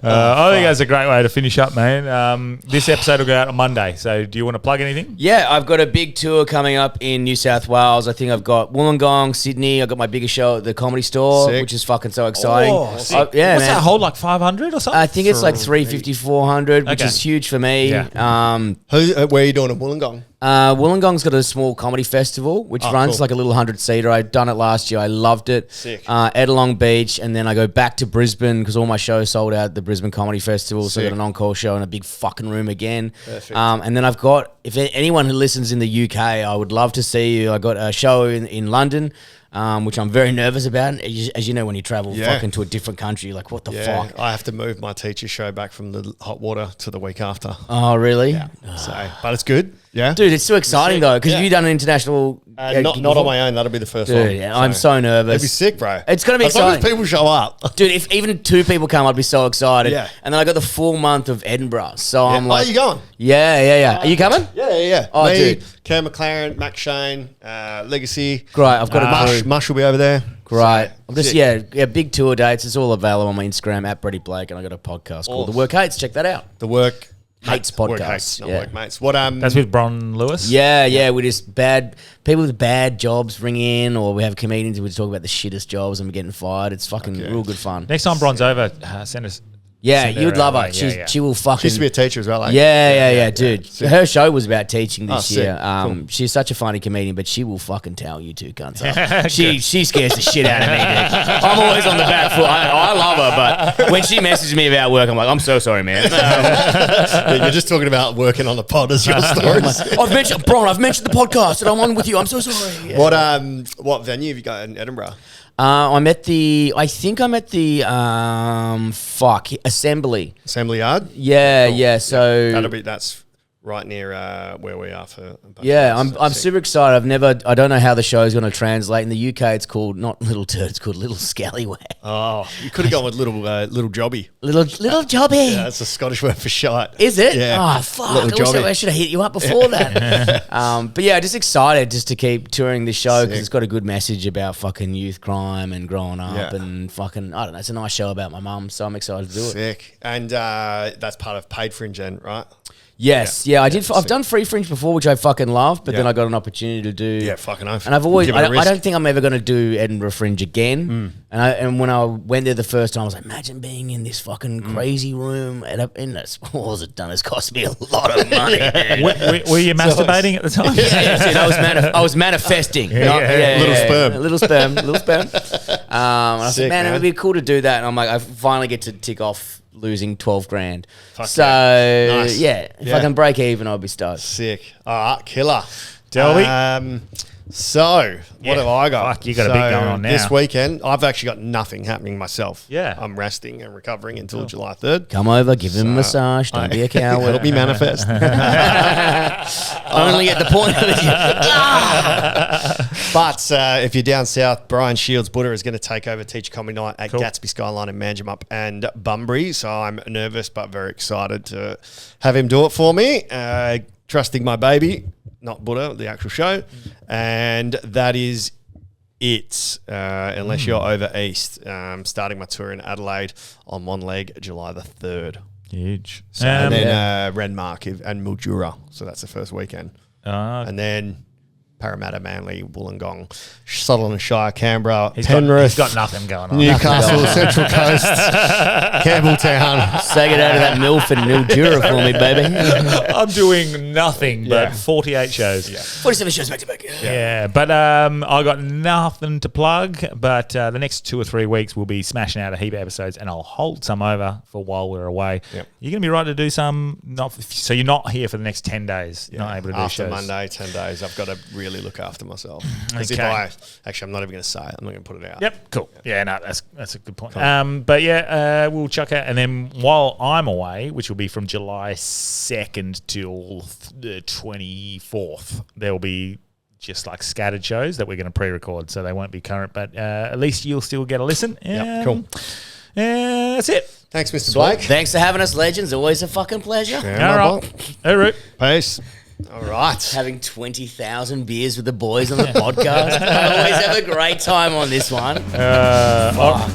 I think that's a great way to finish up, man. This episode will go out on Monday, so do you want to plug anything? Yeah, I've got a big tour coming up in New South Wales. I think I've got Wollongong, Sydney. I've got my biggest show at the Comedy Store, Sick. which is fucking so exciting. sick. Yeah, What's man. that hold, like 500 or something? I think it's like 350, 400, which Okay. is huge for me. Yeah. Where are you doing in Wollongong? Wollongong's got a small comedy festival, which runs cool. like a little 100-seater. I'd done it last year. I loved it. Sick. Edalong Beach, and then I go back to Brisbane because all my shows sold out at the Brisbane Comedy Festival. So I Sick. got an encore show in a big fucking room again. Perfect. And then I've got, if anyone who listens in the UK, I would love to see you. I got a show in London. Which I'm very nervous about. As you know, when you travel fucking to a different country, you're like, what the fuck? I have to move my teacher show back from the hot water to the week after. Oh, really? So, but it's good. Yeah. Dude, it's so exciting though, because Yeah. have you done an international not on my own. That'll be the first Dude, one. yeah, I'm so nervous. It'd be sick, bro. It's gonna be as long as exciting. people show up. Dude, if even 2 people come, I'd be so excited. Yeah. And then I got the full month of Edinburgh. So I'm like, are you going? Yeah. Are you coming? Yeah. Oh, Me, dude. Cam McLaren, Mac Shane, Legacy. Great. I've got a crew. Mush will be over there. Great. So, I'm just, sick. big tour dates. It's all available on my Instagram at Bretty Blake, and I got a podcast called The Work Hates. Check that out. The Work Hates Work podcast. Hates, not Yeah. Work Mates. What That's with Bron Lewis? Yeah, we just bad people with bad jobs ring in, or we have comedians who talk about the shittest jobs and we're getting fired. It's fucking real good fun. Next time Bron's over, send us. Yeah, send her you'd love our her. way. She will fucking. She used to be a teacher as well. Eh? Yeah, dude. Her show was about teaching this sick. year. Cool. She's such a funny comedian, but she will fucking tell you two cunts up. She scares the shit out of me, dude. I'm always on the back foot. I love her, but when she messages me about work, I'm like, I'm so sorry, man. You're just talking about working on the pod as your stories. I've mentioned the podcast and I'm on with you. I'm so sorry. Yeah. What venue have you got in Edinburgh? I'm at the Assembly. Assembly Yard. Yeah. So That's right near where we are for. yeah, I'm Sick. super excited. I don't know how the show's going to translate. In the UK, it's called not Little Turd, it's called Little Scallywag. Oh, you could have gone with little jobby. Little Jobby. Yeah, that's a Scottish word for shite. Is it? Yeah. Oh, fuck. Little jobby. I should have hit you up before that. But yeah, just excited just to keep touring this show because Sick. it's got a good message about fucking youth crime and growing up Yeah. and fucking, I don't know, it's a nice show about my mum, so I'm excited to do it. Sick. And that's part of Paid Fringe, right? Yes, yeah, I did. I've done Free Fringe before, which I fucking love, but then Yeah. I got an opportunity to do. Yeah, fucking oath. And I've always, Give it a I risk. don't think I'm ever going to do Edinburgh Fringe again. And when I went there the first time, I was like, imagine being in this fucking crazy room. And that's all it done is cost me a lot of money. dude. Were you masturbating at the time? Yeah, dude, I was manifesting. Little sperm. Little sperm. And I said, Sick, man, it man. would be cool to do that. And I'm like, I finally get to tick off losing 12 grand. Fuck So, yeah. Nice. yeah, if Yeah. I can break even, I'll be stoked. Sick. All right, killer. Delby? So, what have I got? Fuck, you got a big going on now. This weekend, I've actually got nothing happening myself. Yeah. I'm resting and recovering until July 3rd. Come over, give him a massage. Don't be a coward. Help me manifest. Only at the point of it. But if you're down south, Brian Shields Buddha is going to take over Teach Comedy Night at Gatsby Skyline in Manjimup and Bunbury. So I'm nervous but very excited to have him do it for me. Trusting my baby, not Buddha, the actual show. And that is it, unless you're over east. Starting my tour in Adelaide on one leg, July the 3rd. Huge. So, and then Renmark and Mildura. So that's the first weekend. And then Parramatta, Manly, Wollongong, Sutherland Shire, Canberra, Penrith. He's got nothing going on. Newcastle, Central Coast, Campbelltown. Say it out of that MILF and Mildura for me, baby. I'm doing nothing but 48 shows. 47 shows back to back. Yeah, but I got nothing to plug. But the next 2 or 3 weeks we'll be smashing out a heap of episodes, and I'll hold some over for while we're away. Yep. You're gonna be right to do some. So you're not here for the next 10 days. You're not able to do After shows. Monday, 10 days, I've got to really look after myself. Because Okay. I'm not even going to say it. I'm not going to put it out. Yep, cool. Yeah, no, that's a good point. But yeah, we'll chuck out, and then while I'm away, which will be from July 2nd till the 24th, there will be just like scattered shows that we're going to pre-record, so they won't be current, but at least you'll still get a listen. Cool. That's it. Thanks, Mr. Blake. Thanks for having us, legends. Always a fucking pleasure. Yeah, All right. All right. Peace. All right. Having 20,000 beers with the boys on the podcast. I always have a great time on this one. Fuck.